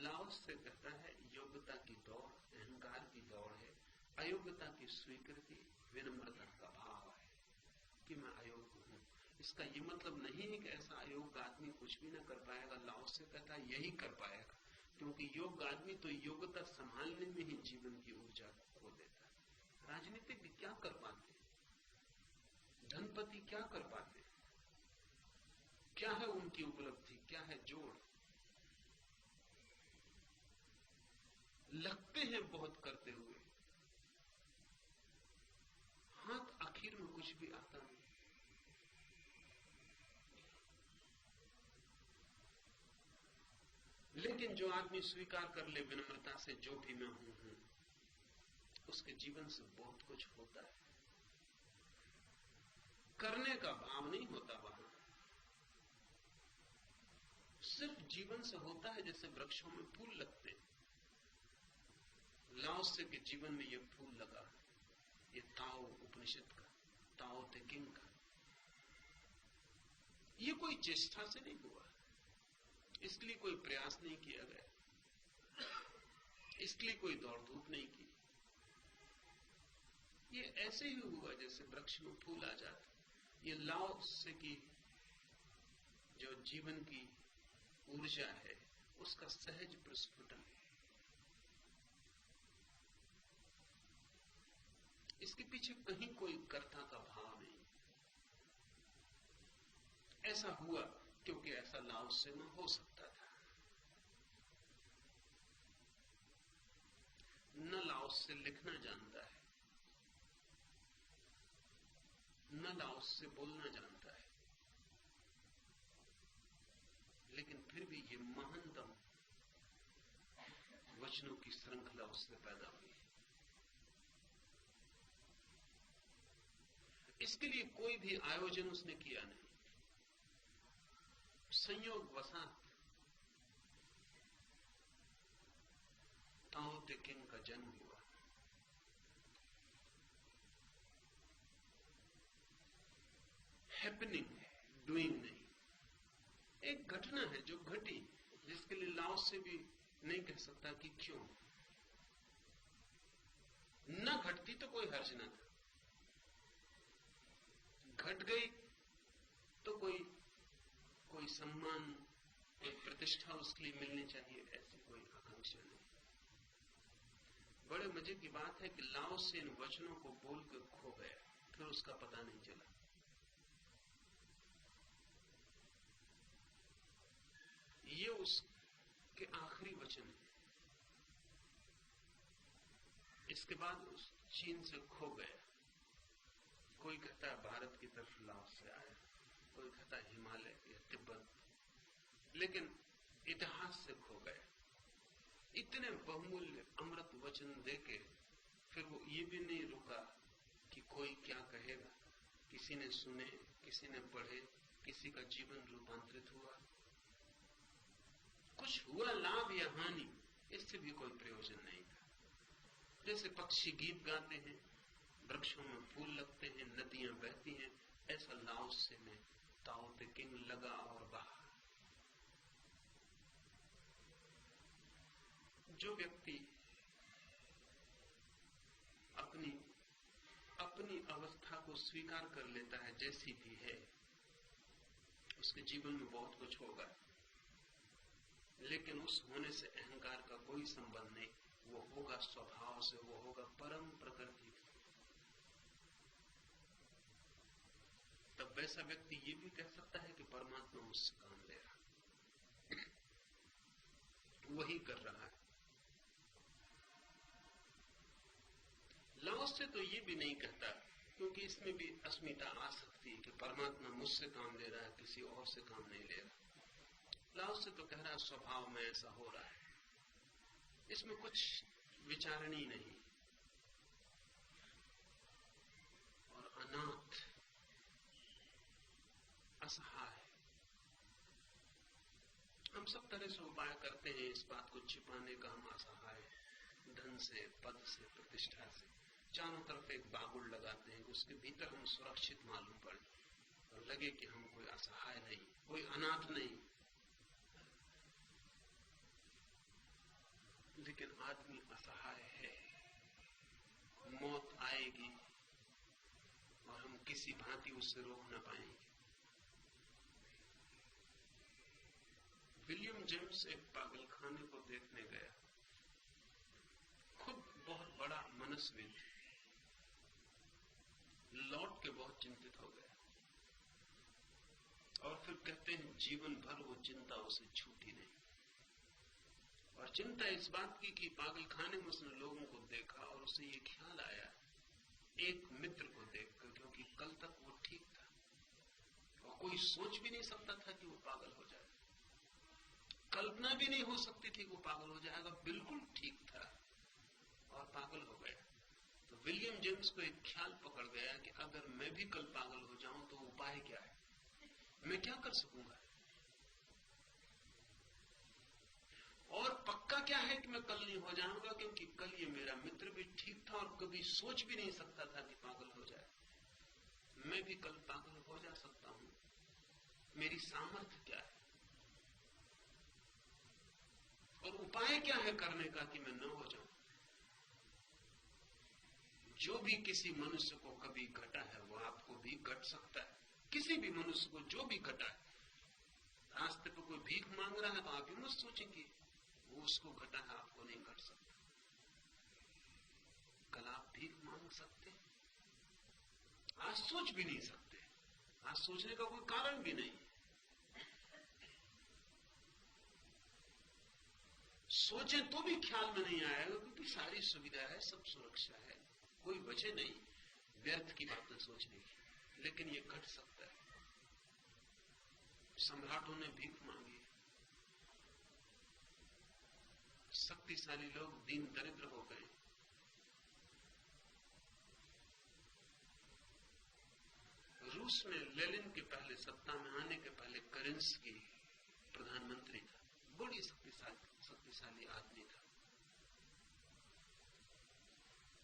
लाओस से कहता है, योग्यता की दौड़ अहंकार की दौड़ है, अयोग्यता की स्वीकृति विनम्रता का भाव है कि मैं अयोग्य हूं। इसका ये मतलब नहीं है कि ऐसा अयोग्य आदमी कुछ भी ना कर पाएगा। लाओस से कहता है यही कर पाएगा, क्योंकि योग्य आदमी तो योग्यता संभालने में ही जीवन की ऊर्जा खो देता है। राजनीतिज्ञ क्या कर पाते, धनपति क्या कर पाते, क्या है उनकी उपलब्धि, क्या है जोड़? लगते हैं बहुत करते हुए, हाथ आखिर में कुछ भी आता नहीं। लेकिन जो आदमी स्वीकार कर ले विनम्रता से जो भी मैं हूं, उसके जीवन से बहुत कुछ होता है। करने का भाव नहीं होता वहां, सिर्फ जीवन से होता है। जैसे वृक्षों में फूल लगते हैं, लाओसे के जीवन में यह फूल लगा, ये ताओ उपनिषद का, ताओ ते किंग का। ये कोई चेष्टा से नहीं हुआ, इसके लिए कोई प्रयास नहीं किया गया, इसके लिए कोई दौड़ धूप नहीं की। ये ऐसे ही हुआ जैसे वृक्ष में फूल आ जाता। ये लाओसे की जो जीवन की ऊर्जा है, उसका सहज प्रस्फुटन है। इसके पीछे कहीं कोई कर्ता का भाव नहीं। ऐसा हुआ क्योंकि ऐसा लाओसे में हो सकता था। न लाओसे लिखना जानता है, न लाओसे बोलना जानता है, लेकिन फिर भी ये महानतम वचनों की श्रृंखला उससे पैदा हुई। इसके लिए कोई भी आयोजन उसने किया नहीं, संयोग वसात ताओ ते किंग का जन्म हुआ। हैपनिंग है, डूइंग नहीं। एक घटना है जो घटी, जिसके लिए लाओसे भी नहीं कह सकता कि क्यों। न घटती तो कोई हर्ज न था, घट गई तो कोई सम्मान, कोई प्रतिष्ठा उसके लिए मिलनी चाहिए, ऐसी कोई आकांक्षा नहीं। बड़े मजे की बात है कि लाओसे इन वचनों को बोलकर खो गया, फिर उसका पता नहीं चला। ये उसके आखिरी वचन है। इसके बाद उस चीन से खो गया। कोई कहता है भारत की तरफ लाओसे आया, कोई कहता है हिमालय या तिब्बत, लेकिन इतिहास से खो गया। इतने बहुमूल्य अमृत वचन देके फिर वो ये भी नहीं रुका कि कोई क्या कहेगा। किसी ने सुने, किसी ने पढ़े, किसी का जीवन रूपांतरित हुआ, कुछ हुआ लाभ या हानि, इससे भी कोई प्रयोजन नहीं था। जैसे पक्षी गीत गाते हैं, वृक्षों में फूल लगते हैं, नदियां बहती हैं, ऐसा लाओत्से में ताओ ते किंग लगा और बहा। जो व्यक्ति अपनी अवस्था को स्वीकार कर लेता है जैसी भी है, उसके जीवन में बहुत कुछ होगा, लेकिन उस होने से अहंकार का कोई संबंध नहीं। वो होगा स्वभाव से, वो होगा परम प्रकृति। तब वैसा व्यक्ति ये भी कह सकता है कि परमात्मा मुझसे काम ले रहा, वही कर रहा है। लाओत्से तो ये भी नहीं कहता, क्योंकि इसमें भी अस्मिता आ सकती है कि परमात्मा मुझसे काम ले रहा है, किसी और से काम नहीं ले रहा। लाओत्से तो कह रहा है स्वभाव में ऐसा हो रहा है, इसमें कुछ विचारणी नहीं। और अनाथ, असहाय, हम सब तरह से उपाय करते हैं इस बात को छिपाने का। हम असहाय, धन से, पद से, प्रतिष्ठा से चारों तरफ एक बागुड़ लगाते हैं, उसके भीतर हम सुरक्षित मालूम पड़े और लगे कि हम कोई असहाय नहीं, कोई अनाथ नहीं। लेकिन आदमी असहाय है। मौत आएगी और हम किसी भांति उससे रोक न पाएंगे। विलियम जेम्स एक पागलखाने को देखने गया, खुद बहुत बड़ा मनस्विद, लौट के बहुत चिंतित हो गया। और फिर कहते हैं जीवन भर वो चिंता उसे छूटी नहीं। और चिंता इस बात की कि पागलखाने में उसने लोगों को देखा और उसे ये ख्याल आया एक मित्र को देखकर, क्योंकि कल तक वो ठीक था और कोई सोच भी नहीं सकता था कि वो पागल हो जाए, कल्पना भी नहीं हो सकती थी कि वो पागल हो जाएगा। बिल्कुल ठीक था और पागल हो गया। तो विलियम जेम्स को एक ख्याल पकड़ गया कि अगर मैं भी कल पागल हो जाऊं तो उपाय क्या है, मैं क्या कर सकूंगा। और पक्का क्या है कि मैं कल नहीं हो जाऊंगा, क्योंकि कल ये मेरा मित्र भी ठीक था और कभी सोच भी नहीं सकता था कि पागल हो जाए। मैं भी कल पागल हो जा सकता हूं, मेरी सामर्थ्य क्या है और उपाय क्या है करने का कि मैं न हो जाऊं। जो भी किसी मनुष्य को कभी घटा है वो आपको भी घट सकता है। किसी भी मनुष्य को जो भी घटा है, रास्ते पर कोई भीख मांग रहा है तो आप ही मत सोचेंगे वो उसको घटा है, आपको नहीं घट सकता। कल आप भीख मांग सकते, आज सोच भी नहीं सकते, आज सोचने का कोई कारण भी नहीं। सोचे तो भी ख्याल में नहीं आएगा, क्योंकि सारी सुविधा है, सब सुरक्षा है, कोई वजह नहीं व्यर्थ की बातें सोचने की। लेकिन ये घट सकता है। सम्राटों ने भीख मांगी, शक्तिशाली लोग दीन दरिद्र हो गए। रूस में लेनिन के पहले सत्ता में आने के पहले करेंस्की प्रधानमंत्री था, बड़ी शक्तिशाली आदमी था।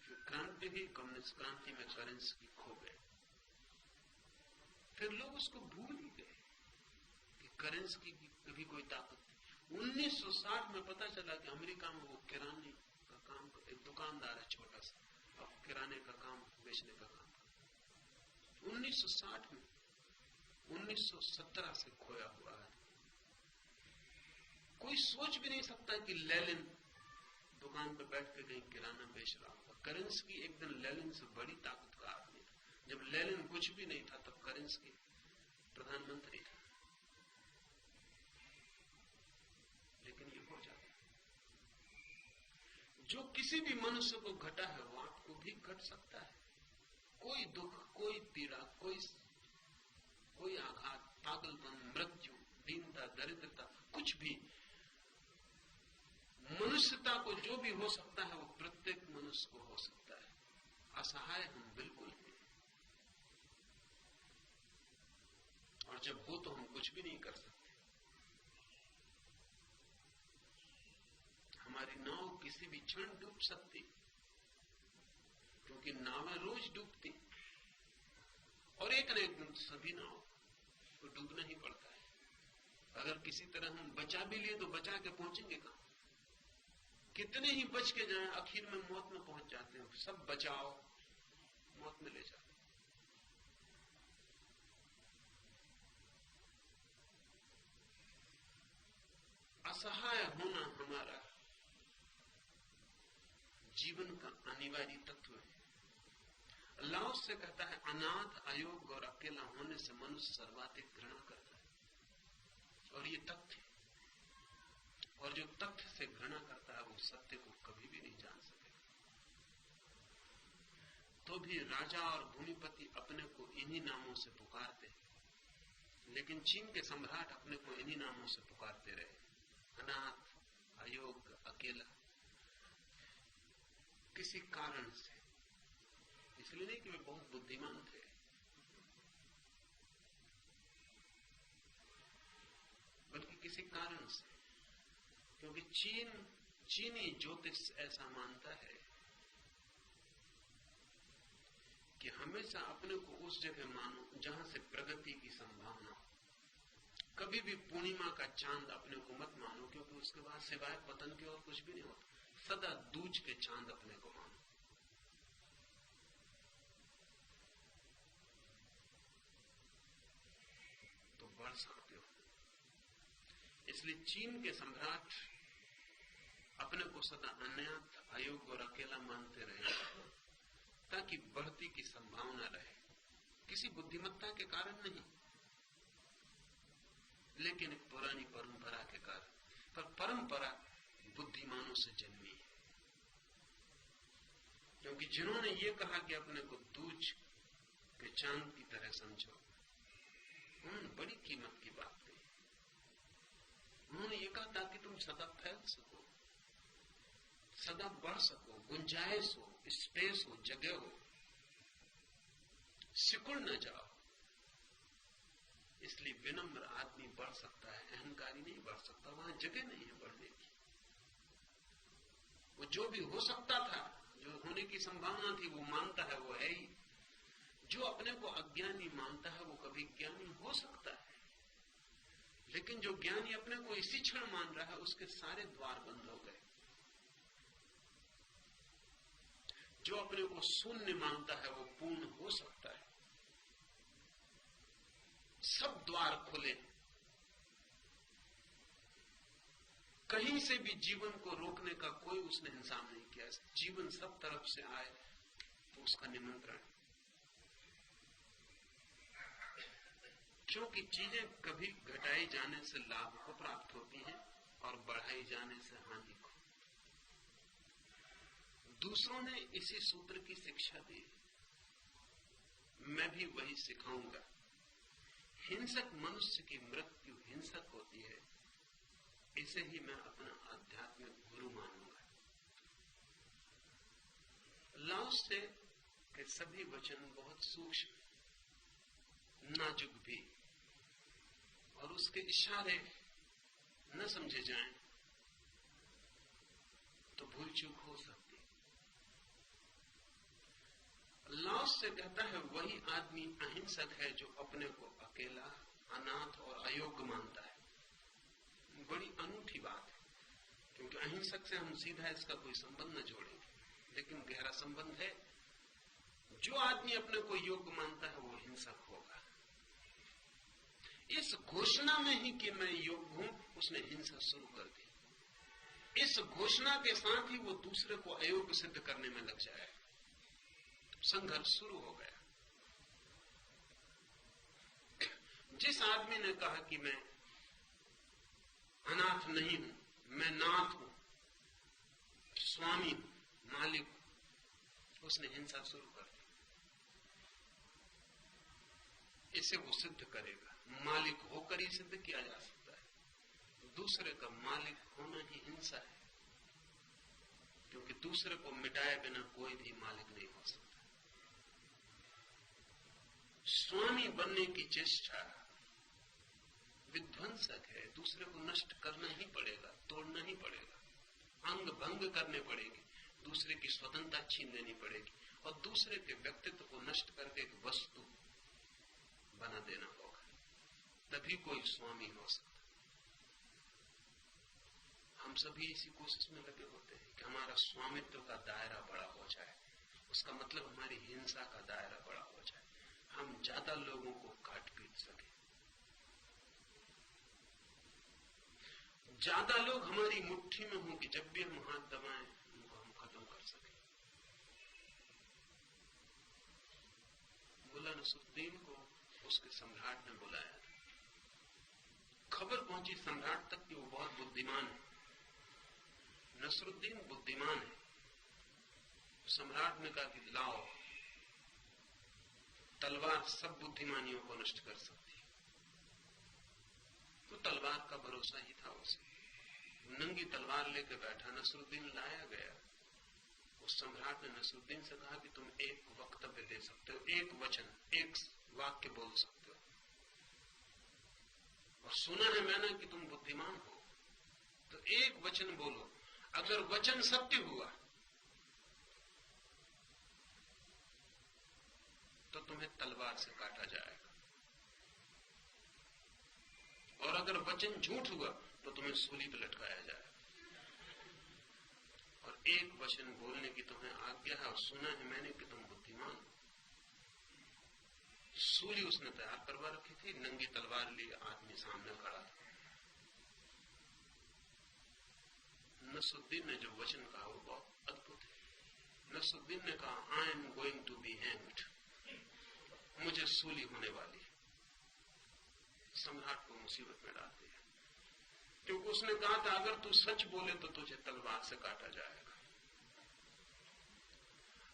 फिर क्रांति हुई, कम्युनिस्ट क्रांति में करेंस्की खो गए। फिर लोग उसको भूल ही गए कि करेंस्की की कभी कोई ताकत थी। 1960 में पता चला कि अमेरिका में वो किराने का काम, एक दुकानदार है छोटा सा, अब किराने का काम बेचने का काम। 1960 में 1917 से खोया हुआ है। कोई सोच भी नहीं सकता कि लेनिन दुकान पर बैठ के कहीं किराना बेच रहा होगा। करेंस्की एक दिन लेनिन से बड़ी ताकत का आदमी था। जब लेनिन कुछ भी नहीं था तब करेंस्की प्रधानमंत्री था। लेकिन ये हो जाता है। जो किसी भी मनुष्य को घटा है वो आपको भी घट सकता है। कोई दुख, कोई पीड़ा, कोई आघात, पागलपन, मृत्यु, दीनता, दरिद्रता, कुछ भी मनुष्य मनुष्यता को जो भी हो सकता है वो प्रत्येक मनुष्य को हो सकता है। असहाय हम बिल्कुल हैं, और जब हो तो हम कुछ भी नहीं कर सकते। हमारी नाव किसी भी क्षण डूब सकती, क्योंकि नावें रोज डूबती, और एक न एक दिन सभी नाव को डूबना ही पड़ता है। अगर किसी तरह हम बचा भी लिए तो बचा के पहुंचेंगे कहां? कितने ही बच के जाएं, आखिर में मौत में पहुंच जाते हैं। सब बचाओ मौत में ले जाते। असहाय होना हमारा जीवन का अनिवार्य तत्व है। लाओस से कहता है, अनाथ, अयोग्य और अकेला होने से मनुष्य सर्वाधिक घृणा करता है। और ये तथ्य, और जो तथ्य से घृणा करता है वो सत्य को कभी भी नहीं जान सकेगा। तो भी राजा और भूमिपति अपने को इन्हीं नामों से पुकारते, लेकिन चीन के सम्राट अपने को इन्हीं नामों से पुकारते रहे, अनाथ, अयोग्य, अकेला, किसी कारण से। इसलिए नहीं कि वे बहुत बुद्धिमान थे, बल्कि किसी कारण से। क्योंकि चीनी ज्योतिष ऐसा मानता है कि हमेशा अपने को उस जगह मानो जहां से प्रगति की संभावना हो। कभी भी पूर्णिमा का चांद अपने को मत मानो, क्योंकि उसके बाद सिवाय पतन के और कुछ भी नहीं होता। सदा दूज के चांद अपने को मानो। तो बढ़ सकते हो। इसलिए चीन के सम्राट अपने को सदा अनाथ, अयोग्य और अकेला मानते रहे, ताकि बढ़ती की संभावना रहे। किसी बुद्धिमत्ता के कारण नहीं, लेकिन एक पुरानी परंपरा के कारण। पर परंपरा बुद्धिमानों से जन्मी है, क्योंकि जिन्होंने ये कहा कि अपने को दूज के चांद की तरह समझो, उन्होंने बड़ी कीमत की बात कही। उन्होंने ये कहा ताकि तुम सदा फैल सको, सदा बढ़ सको, गुंजाइश हो, स्पेस हो, जगह हो, सिकुड़ न जाओ। इसलिए विनम्र आदमी बढ़ सकता है, अहंकारी नहीं बढ़ सकता। वहां जगह नहीं है बढ़ने की। वो जो भी हो सकता था, जो होने की संभावना थी, वो मानता है वो है ही। जो अपने को अज्ञानी मानता है वो कभी ज्ञानी हो सकता है, लेकिन जो ज्ञानी अपने को इसी क्षण मान रहा है, उसके सारे द्वार बंद हो गए। जो अपने को शून्य मानता है वो पूर्ण हो सकता है। सब द्वार खुले, कहीं से भी जीवन को रोकने का कोई उसने इंतजाम नहीं किया। जीवन सब तरफ से आए तो उसका निमंत्रण। क्योंकि चीजें कभी घटाई जाने से लाभ को प्राप्त होती हैं और बढ़ाई जाने से हानि को। दूसरों ने इसी सूत्र की शिक्षा दी, मैं भी वही सिखाऊंगा। हिंसक मनुष्य की मृत्यु हिंसक होती है, इसे ही मैं अपना आध्यात्मिक गुरु मानूंगा। लाओस से के सभी वचन बहुत सूक्ष्म, नाजुक भी, और उसके इशारे न समझे जाएं तो भूल चूक हो सकती। लाओस से कहता है, वही आदमी अहिंसक है जो अपने को अकेला, अनाथ और अयोग्य मानता है। बड़ी अनूठी बात है, क्योंकि अहिंसक से हम सीधा इसका कोई संबंध न जोड़ेंगे, लेकिन गहरा संबंध है। जो आदमी अपने को योग्य मानता है वो हिंसक होगा। इस घोषणा में ही कि मैं योग्य हूं, उसने हिंसा शुरू कर दी। इस घोषणा के साथ ही वो दूसरे को अयोग्य सिद्ध करने में लग जाएगा। संघर्ष शुरू हो गया। जिस आदमी ने कहा कि मैं अनाथ नहीं हूं, मैं नाथ हूं, स्वामी हूं, मालिक हूं, उसने हिंसा शुरू कर दी। इसे वो सिद्ध करेगा। मालिक होकर ही सिद्ध किया जा सकता है। दूसरे का मालिक होना ही हिंसा है। क्योंकि दूसरे को मिटाए बिना कोई भी मालिक नहीं हो सकता। स्वामी बनने की चेष्टा विध्वंसक है। दूसरे को नष्ट करना ही पड़ेगा, तोड़ना ही पड़ेगा, अंग भंग करने पड़ेंगे, दूसरे की स्वतंत्रता छीन लेनी पड़ेगी और दूसरे के व्यक्तित्व को नष्ट करके एक वस्तु बना देना होगा, तभी कोई स्वामी हो सकता। हम सभी इसी कोशिश में लगे होते हैं कि हमारा स्वामित्व का दायरा बड़ा हो जाए। उसका मतलब हमारी हिंसा का दायरा बड़ा हो जाए, हम ज्यादा लोगों को काट पीट सके, ज्यादा लोग हमारी मुट्ठी में हों कि जब भी हम हाथ दबाएं उनको हम खत्म कर सके। मुल्ला नसरुद्दीन को उसके सम्राट ने बुलाया था। खबर पहुंची सम्राट तक कि वो बहुत बुद्धिमान है। नसरुद्दीन बुद्धिमान है। सम्राट ने कहा कि लाओ, तलवार सब बुद्धिमानियों को नष्ट कर सकती है। तो तलवार का भरोसा ही था उसे। नंगी तलवार लेकर बैठा, नसरुद्दीन लाया गया। उस सम्राट ने नसरुद्दीन से कहा कि तुम एक वक्तव्य दे सकते हो, एक वचन, एक वाक्य बोल सकते हो, और सुना है मैंने कि तुम बुद्धिमान हो, तो एक वचन बोलो। अगर वचन सत्य हुआ तो तुम्हें तलवार से काटा जाएगा, और अगर वचन झूठ हुआ तो तुम्हें सूली पर लटकाया जाएगा। और एक वचन बोलने की तुम्हें आज्ञा है, और सुना है मैंने कि तुम बुद्धिमान हो। सूली उसने तैयार करवा रखी थी, नंगी तलवार लिए आदमी सामने खड़ा था। नसरुद्दीन ने जो वचन कहा वो बहुत अद्भुत है। नसरुद्दीन ने कहा, I am going to be hanged, मुझे सूली होने वाली। सम्राट को मुसीबत में डाल दिया, क्योंकि उसने कहा था अगर तू सच बोले तो तुझे तलवार से काटा जाएगा,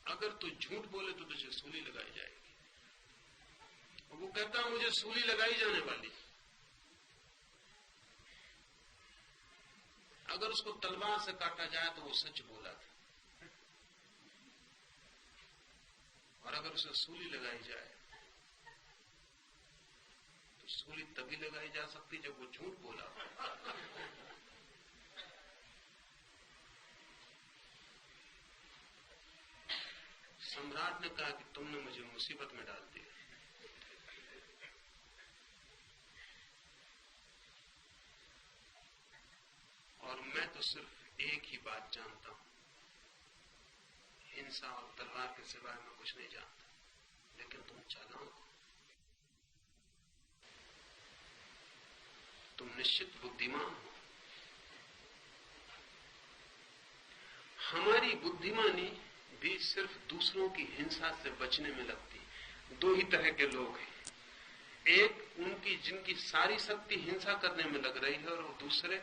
अगर तू झूठ बोले तो तुझे सूली लगाई जाएगी। और वो कहता मुझे सूली लगाई जाने वाली। अगर उसको तलवार से काटा जाए तो वो सच बोला था, और अगर उसे सूली लगाई जाए तो सूली तभी लगाई जा सकती जब वो झूठ बोला। सम्राट ने कहा कि तुमने मुझे मुसीबत में डाल दिया। और मैं तो सिर्फ एक ही बात जानता हूं, हिंसा और तलवार के सिवाय मैं कुछ नहीं जानता। लेकिन तुम चालाक हो, तुम निश्चित बुद्धिमान हो। हमारी बुद्धिमानी भी सिर्फ दूसरों की हिंसा से बचने में लगती है। दो ही तरह के लोग हैं, एक उनकी जिनकी सारी शक्ति हिंसा करने में लग रही है, और वो दूसरे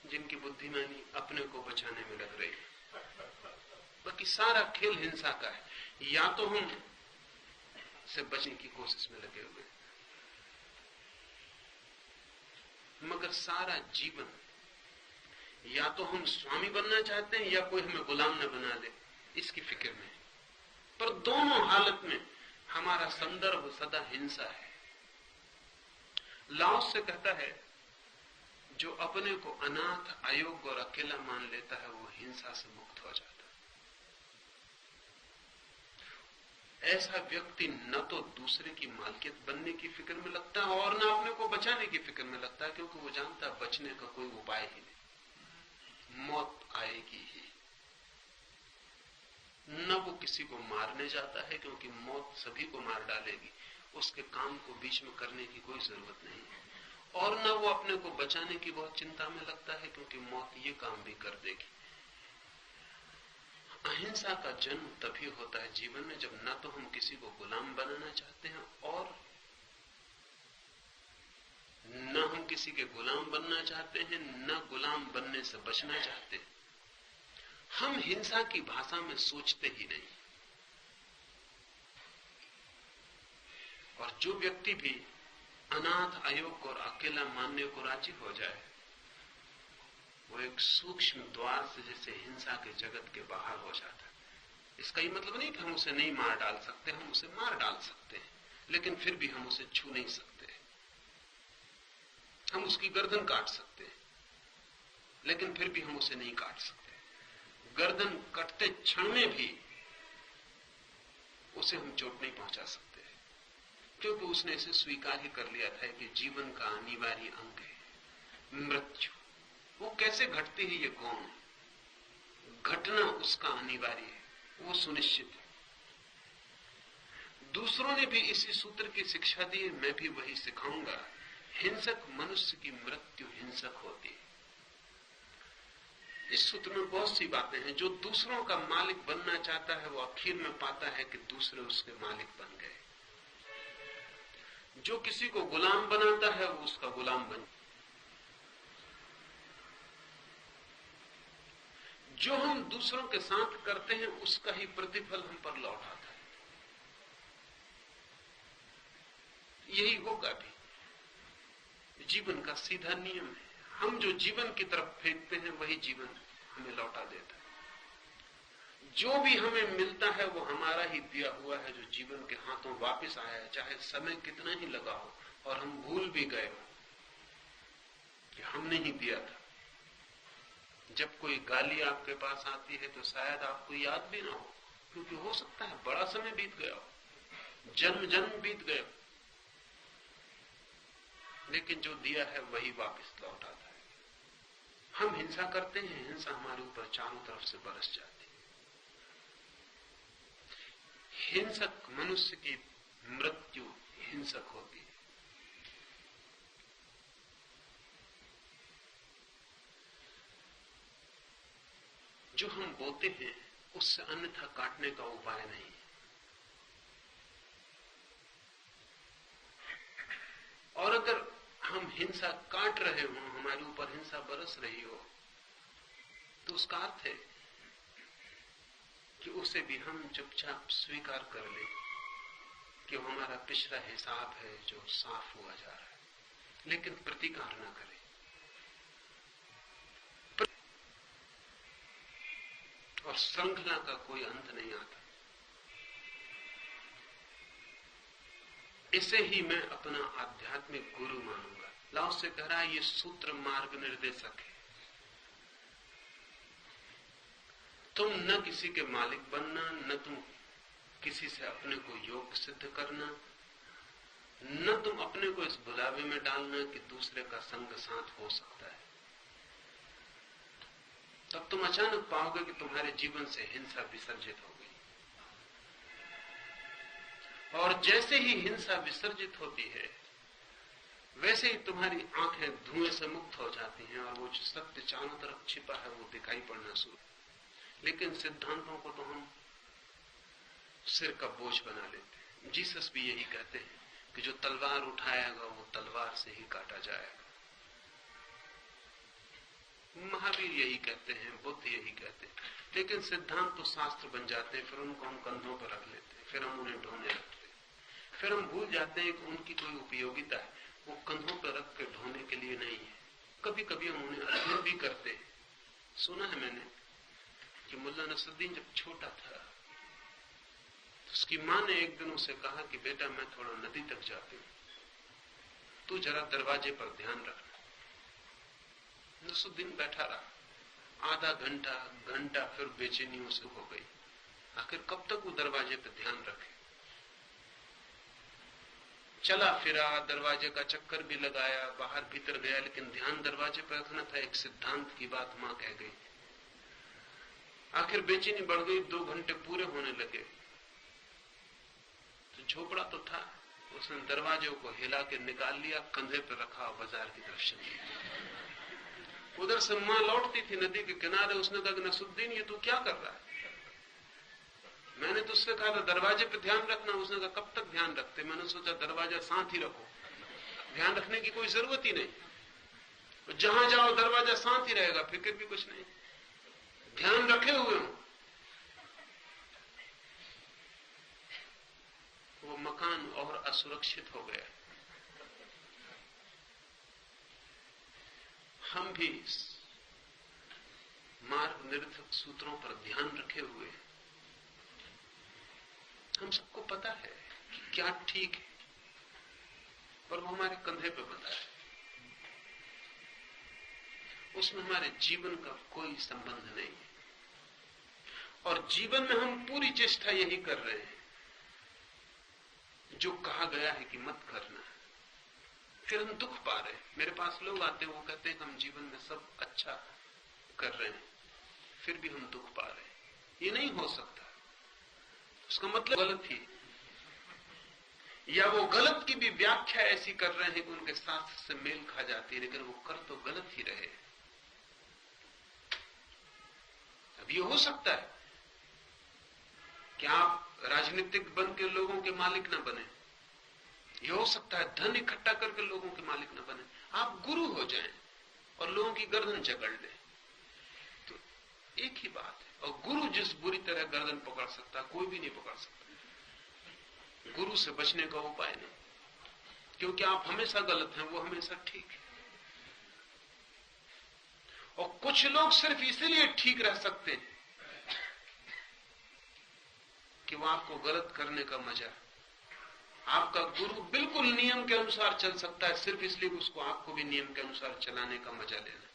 जिनकी बुद्धिमानी अपने को बचाने में लग रही है। बाकी सारा खेल हिंसा का है। या तो हम से बचने की कोशिश में लगे हुए, मगर सारा जीवन या तो हम स्वामी बनना चाहते हैं या कोई हमें गुलाम न बना ले, इसकी फिक्र में। पर दोनों हालत में हमारा संदर्भ सदा हिंसा है। लाओस से कहता है, जो अपने को अनाथ, अयोग्य और अकेला मान लेता है वो हिंसा से मुक्त हो जाता है। ऐसा व्यक्ति न तो दूसरे की मालकियत बनने की फिक्र में लगता है और न अपने को बचाने की फिक्र में लगता है, क्योंकि वो जानता है बचने का कोई उपाय ही नहीं, मौत आएगी ही। न वो किसी को मारने जाता है, क्योंकि मौत सभी को मार डालेगी, उसके काम को बीच में करने की कोई जरूरत नहीं है। और न वो अपने को बचाने की बहुत चिंता में लगता है, क्योंकि मौत ये काम भी कर देगी। अहिंसा का जन्म तभी होता है जीवन में जब न तो हम किसी को गुलाम बनाना चाहते हैं और न हम किसी के गुलाम बनना चाहते हैं, न गुलाम बनने से बचना चाहते हैं। हम हिंसा की भाषा में सोचते ही नहीं। और जो व्यक्ति भी अनाथ, अयोग्य और अकेला मानने को राजी हो जाए, वो एक सूक्ष्म द्वार से जैसे हिंसा के जगत के बाहर हो जाता है। इसका ये मतलब नहीं कि हम उसे नहीं मार डाल सकते, हम उसे मार डाल सकते हैं, लेकिन फिर भी हम उसे छू नहीं सकते। हम उसकी गर्दन काट सकते हैं, लेकिन फिर भी हम उसे नहीं काट सकते। गर्दन कटते क्षण में भी उसे हम चोट नहीं पहुंचा सकते, क्योंकि उसने इसे स्वीकार ही कर लिया था कि जीवन का अनिवार्य अंग है मृत्यु। वो कैसे घटती है ये कौन है, घटना उसका अनिवार्य है, वो सुनिश्चित है। दूसरों ने भी इसी सूत्र की शिक्षा दी है, मैं भी वही सिखाऊंगा। हिंसक मनुष्य की मृत्यु हिंसक होती है। इस सूत्र में बहुत सी बातें हैं। जो दूसरों का मालिक बनना चाहता है वो आखिर में पाता है कि दूसरे उसके मालिक बन गए। जो किसी को गुलाम बनाता है वो उसका गुलाम बन। जो हम दूसरों के साथ करते हैं उसका ही प्रतिफल हम पर लौट आता है। यही होगा भी, जीवन का सीधा नियम है। हम जो जीवन की तरफ फेंकते हैं वही जीवन हमें लौटा देता है। जो भी हमें मिलता है वो हमारा ही दिया हुआ है, जो जीवन के हाथों वापस आया है, चाहे समय कितना ही लगा हो और हम भूल भी गए हो कि हमने ही दिया था। जब कोई गाली आपके पास आती है तो शायद आपको याद भी ना हो, क्योंकि हो सकता है बड़ा समय बीत गया हो, जन्म जन्म बीत गए हो, लेकिन जो दिया है वही वापस लौट आता है। हम हिंसा करते हैं, हिंसा हमारे ऊपर चारों तरफ से बरस जाती है। हिंसक मनुष्य की मृत्यु हिंसक होती है। जो हम बोते हैं उससे अन्यथा काटने का उपाय नहीं है। और अगर हम हिंसा काट रहे हो, हमारे ऊपर हिंसा बरस रही हो, तो उसका अर्थ है कि उसे भी हम चुपचाप स्वीकार कर ले कि वो हमारा पिछला हिसाब है जो साफ हुआ जा रहा है, लेकिन प्रतिकार न करें। और श्रृंखला का कोई अंत नहीं आता। इसे ही मैं अपना आध्यात्मिक गुरु मानूंगा। लाओ से कह रहा है ये सूत्र मार्ग निर्देशक है। तुम न किसी के मालिक बनना, न तुम किसी से अपने को योग्य सिद्ध करना, न तुम अपने को इस बुलावे में डालना कि दूसरे का संग साथ हो सकता है। तब तुम अचानक पाओगे कि तुम्हारे जीवन से हिंसा विसर्जित हो गई। और जैसे ही हिंसा विसर्जित होती है वैसे ही तुम्हारी आंखें धुएं से मुक्त हो जाती हैं और वो जो सत्य चारों तरफ छिपा है वो दिखाई पड़ना शुरू। लेकिन सिद्धांतों को तो हम सिर का बोझ बना लेते हैं। जीसस भी यही कहते हैं कि जो तलवार उठाएगा वो तलवार से ही काटा जाएगा। महावीर यही कहते हैं, बुद्ध यही कहते हैं। लेकिन सिद्धांत तो शास्त्र बन जाते हैं, फिर उनको हम कंधों पर रख लेते हैं, फिर हम उन्हें ढोने लगते हैं। फिर हम भूल जाते हैं कि उनकी कोई उपयोगिता है, वो कंधों पर रख के ढोने के लिए नहीं है। कभी कभी हम उन्हें अध्ययन भी करते हैं। सुना है मैंने कि मुल्ला नसरुद्दीन जब छोटा था तो उसकी मां ने एक दिन उसे कहा कि बेटा मैं थोड़ा नदी तक जाती हूं, तू जरा दरवाजे पर ध्यान रखना। नसरुद्दीन बैठा रहा आधा घंटा घंटा, फिर बेचैनी उसे हो गई। आखिर कब तक वो दरवाजे पर ध्यान रखे। चला फिरा, दरवाजे का चक्कर भी लगाया, बाहर भीतर गया, लेकिन ध्यान दरवाजे पर रखना था। एक सिद्धांत की बात मां कह गई। आखिर बेचैनी बढ़ गई, 2 घंटे पूरे होने लगे तो झोपड़ा तो था, उसने दरवाजे को हिला के निकाल लिया, कंधे पर रखा, बाजार की तरफ चली। उधर से मां लौटती थी नदी के किनारे। उसने कहा कि नसरुद्दीन ये तू क्या कर रहा है? मैंने तो उससे कहा था दरवाजे पे ध्यान रखना। उसने कहा कब तक ध्यान रखते? मैंने सोचा दरवाजा साथ ही रखो, ध्यान रखने की कोई जरूरत ही नहीं। जहां जाओ दरवाजा साथ ही रहेगा, फिक्र भी कुछ नहीं, ध्यान रखे हुए हो। वो मकान और असुरक्षित हो गया। हम भी मार्ग निर्देशक सूत्रों पर ध्यान रखे हुए हम सबको पता है कि क्या ठीक है, पर वो हमारे कंधे पे बंधा है। उसमें हमारे जीवन का कोई संबंध नहीं है, और जीवन में हम पूरी चेष्टा यही कर रहे हैं जो कहा गया है कि मत करना। फिर हम दुख पा रहे हैं। मेरे पास लोग आते हैं, वो कहते हैं हम जीवन में सब अच्छा कर रहे हैं, फिर भी हम दुख पा रहे हैं। ये नहीं हो सकता। उसका मतलब गलत ही, या वो गलत की भी व्याख्या ऐसी कर रहे हैं कि उनके शास्त्र से मेल खा जाती है, लेकिन वो कर तो गलत ही रहे। अब ये हो सकता है कि आप राजनीतिक बन के लोगों के मालिक ना बने, ये हो सकता है धन इकट्ठा करके लोगों के मालिक ना बने, आप गुरु हो जाएं और लोगों की गर्दन जकड़ लें, तो एक ही बात है। और गुरु जिस बुरी तरह गर्दन पकड़ सकता है, कोई भी नहीं पकड़ सकता। गुरु से बचने का उपाय नहीं, क्योंकि आप हमेशा गलत हैं, वो हमेशा ठीक है। और कुछ लोग सिर्फ इसीलिए ठीक रह सकते हैं कि वो आपको गलत करने का मजा। आपका गुरु बिल्कुल नियम के अनुसार चल सकता है, सिर्फ इसलिए उसको आपको भी नियम के अनुसार चलाने का मजा लेना।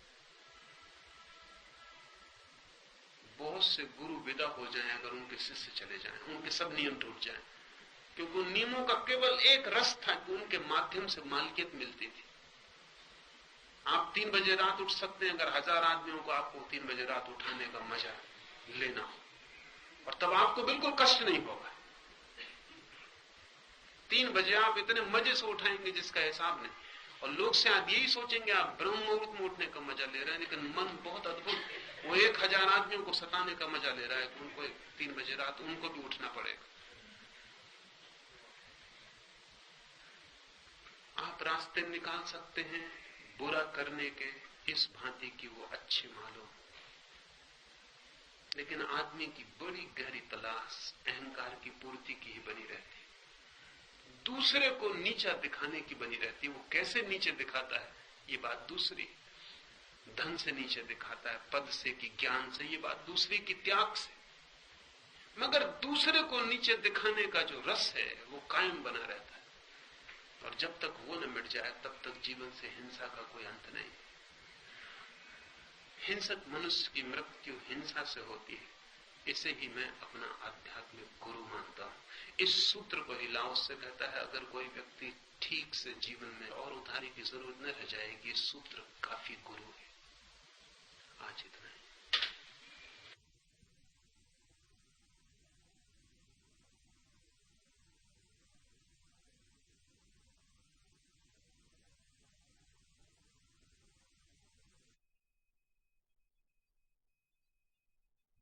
बहुत से गुरु विदा हो जाएं अगर उनके शिष्य चले जाएं, उनके सब नियम टूट जाएं, क्योंकि उन नियमों का केवल एक रस था कि उनके माध्यम से मालिकियत मिलती थी। आप 3 बजे रात उठ सकते हैं अगर 1000 आदमियों को आपको 3 बजे रात उठाने का मजा लेना हो, और तब आपको बिल्कुल कष्ट नहीं होगा। 3 बजे आप इतने मजे से उठाएंगे जिसका हिसाब नहीं, और लोग शायद यही सोचेंगे आप ब्रह्म मुहूर्त में उठने का मजा ले रहे हैं, लेकिन मन बहुत अद्भुत, वो 1000 आदमियों को सताने का मजा ले रहा है कि उनको 3 बजे रात उनको भी उठना पड़ेगा। आप रास्ते निकाल सकते हैं बुरा करने के, इस भांति की वो अच्छे मालूम, लेकिन आदमी की बड़ी गहरी तलाश अहंकार की पूर्ति की ही बनी रहती, दूसरे को नीचा दिखाने की बनी रहती। वो कैसे नीचे दिखाता है ये बात दूसरी, धन से नीचे दिखाता है, पद से कि ज्ञान से, ये बात दूसरी की त्याग से, मगर दूसरे को नीचे दिखाने का जो रस है वो कायम बना रहता है, और जब तक वो न मिट जाए तब तक जीवन से हिंसा का कोई अंत नहीं। हिंसक मनुष्य की मृत्यु हिंसा से होती है। इसे ही मैं अपना आध्यात्मिक गुरु मानता हूं। इस सूत्र को ही लाओस से कहता है, अगर कोई व्यक्ति ठीक से जीवन में और उधारी की जरूरत न रह जाएगी, सूत्र काफी गुरु है। आज इतना है।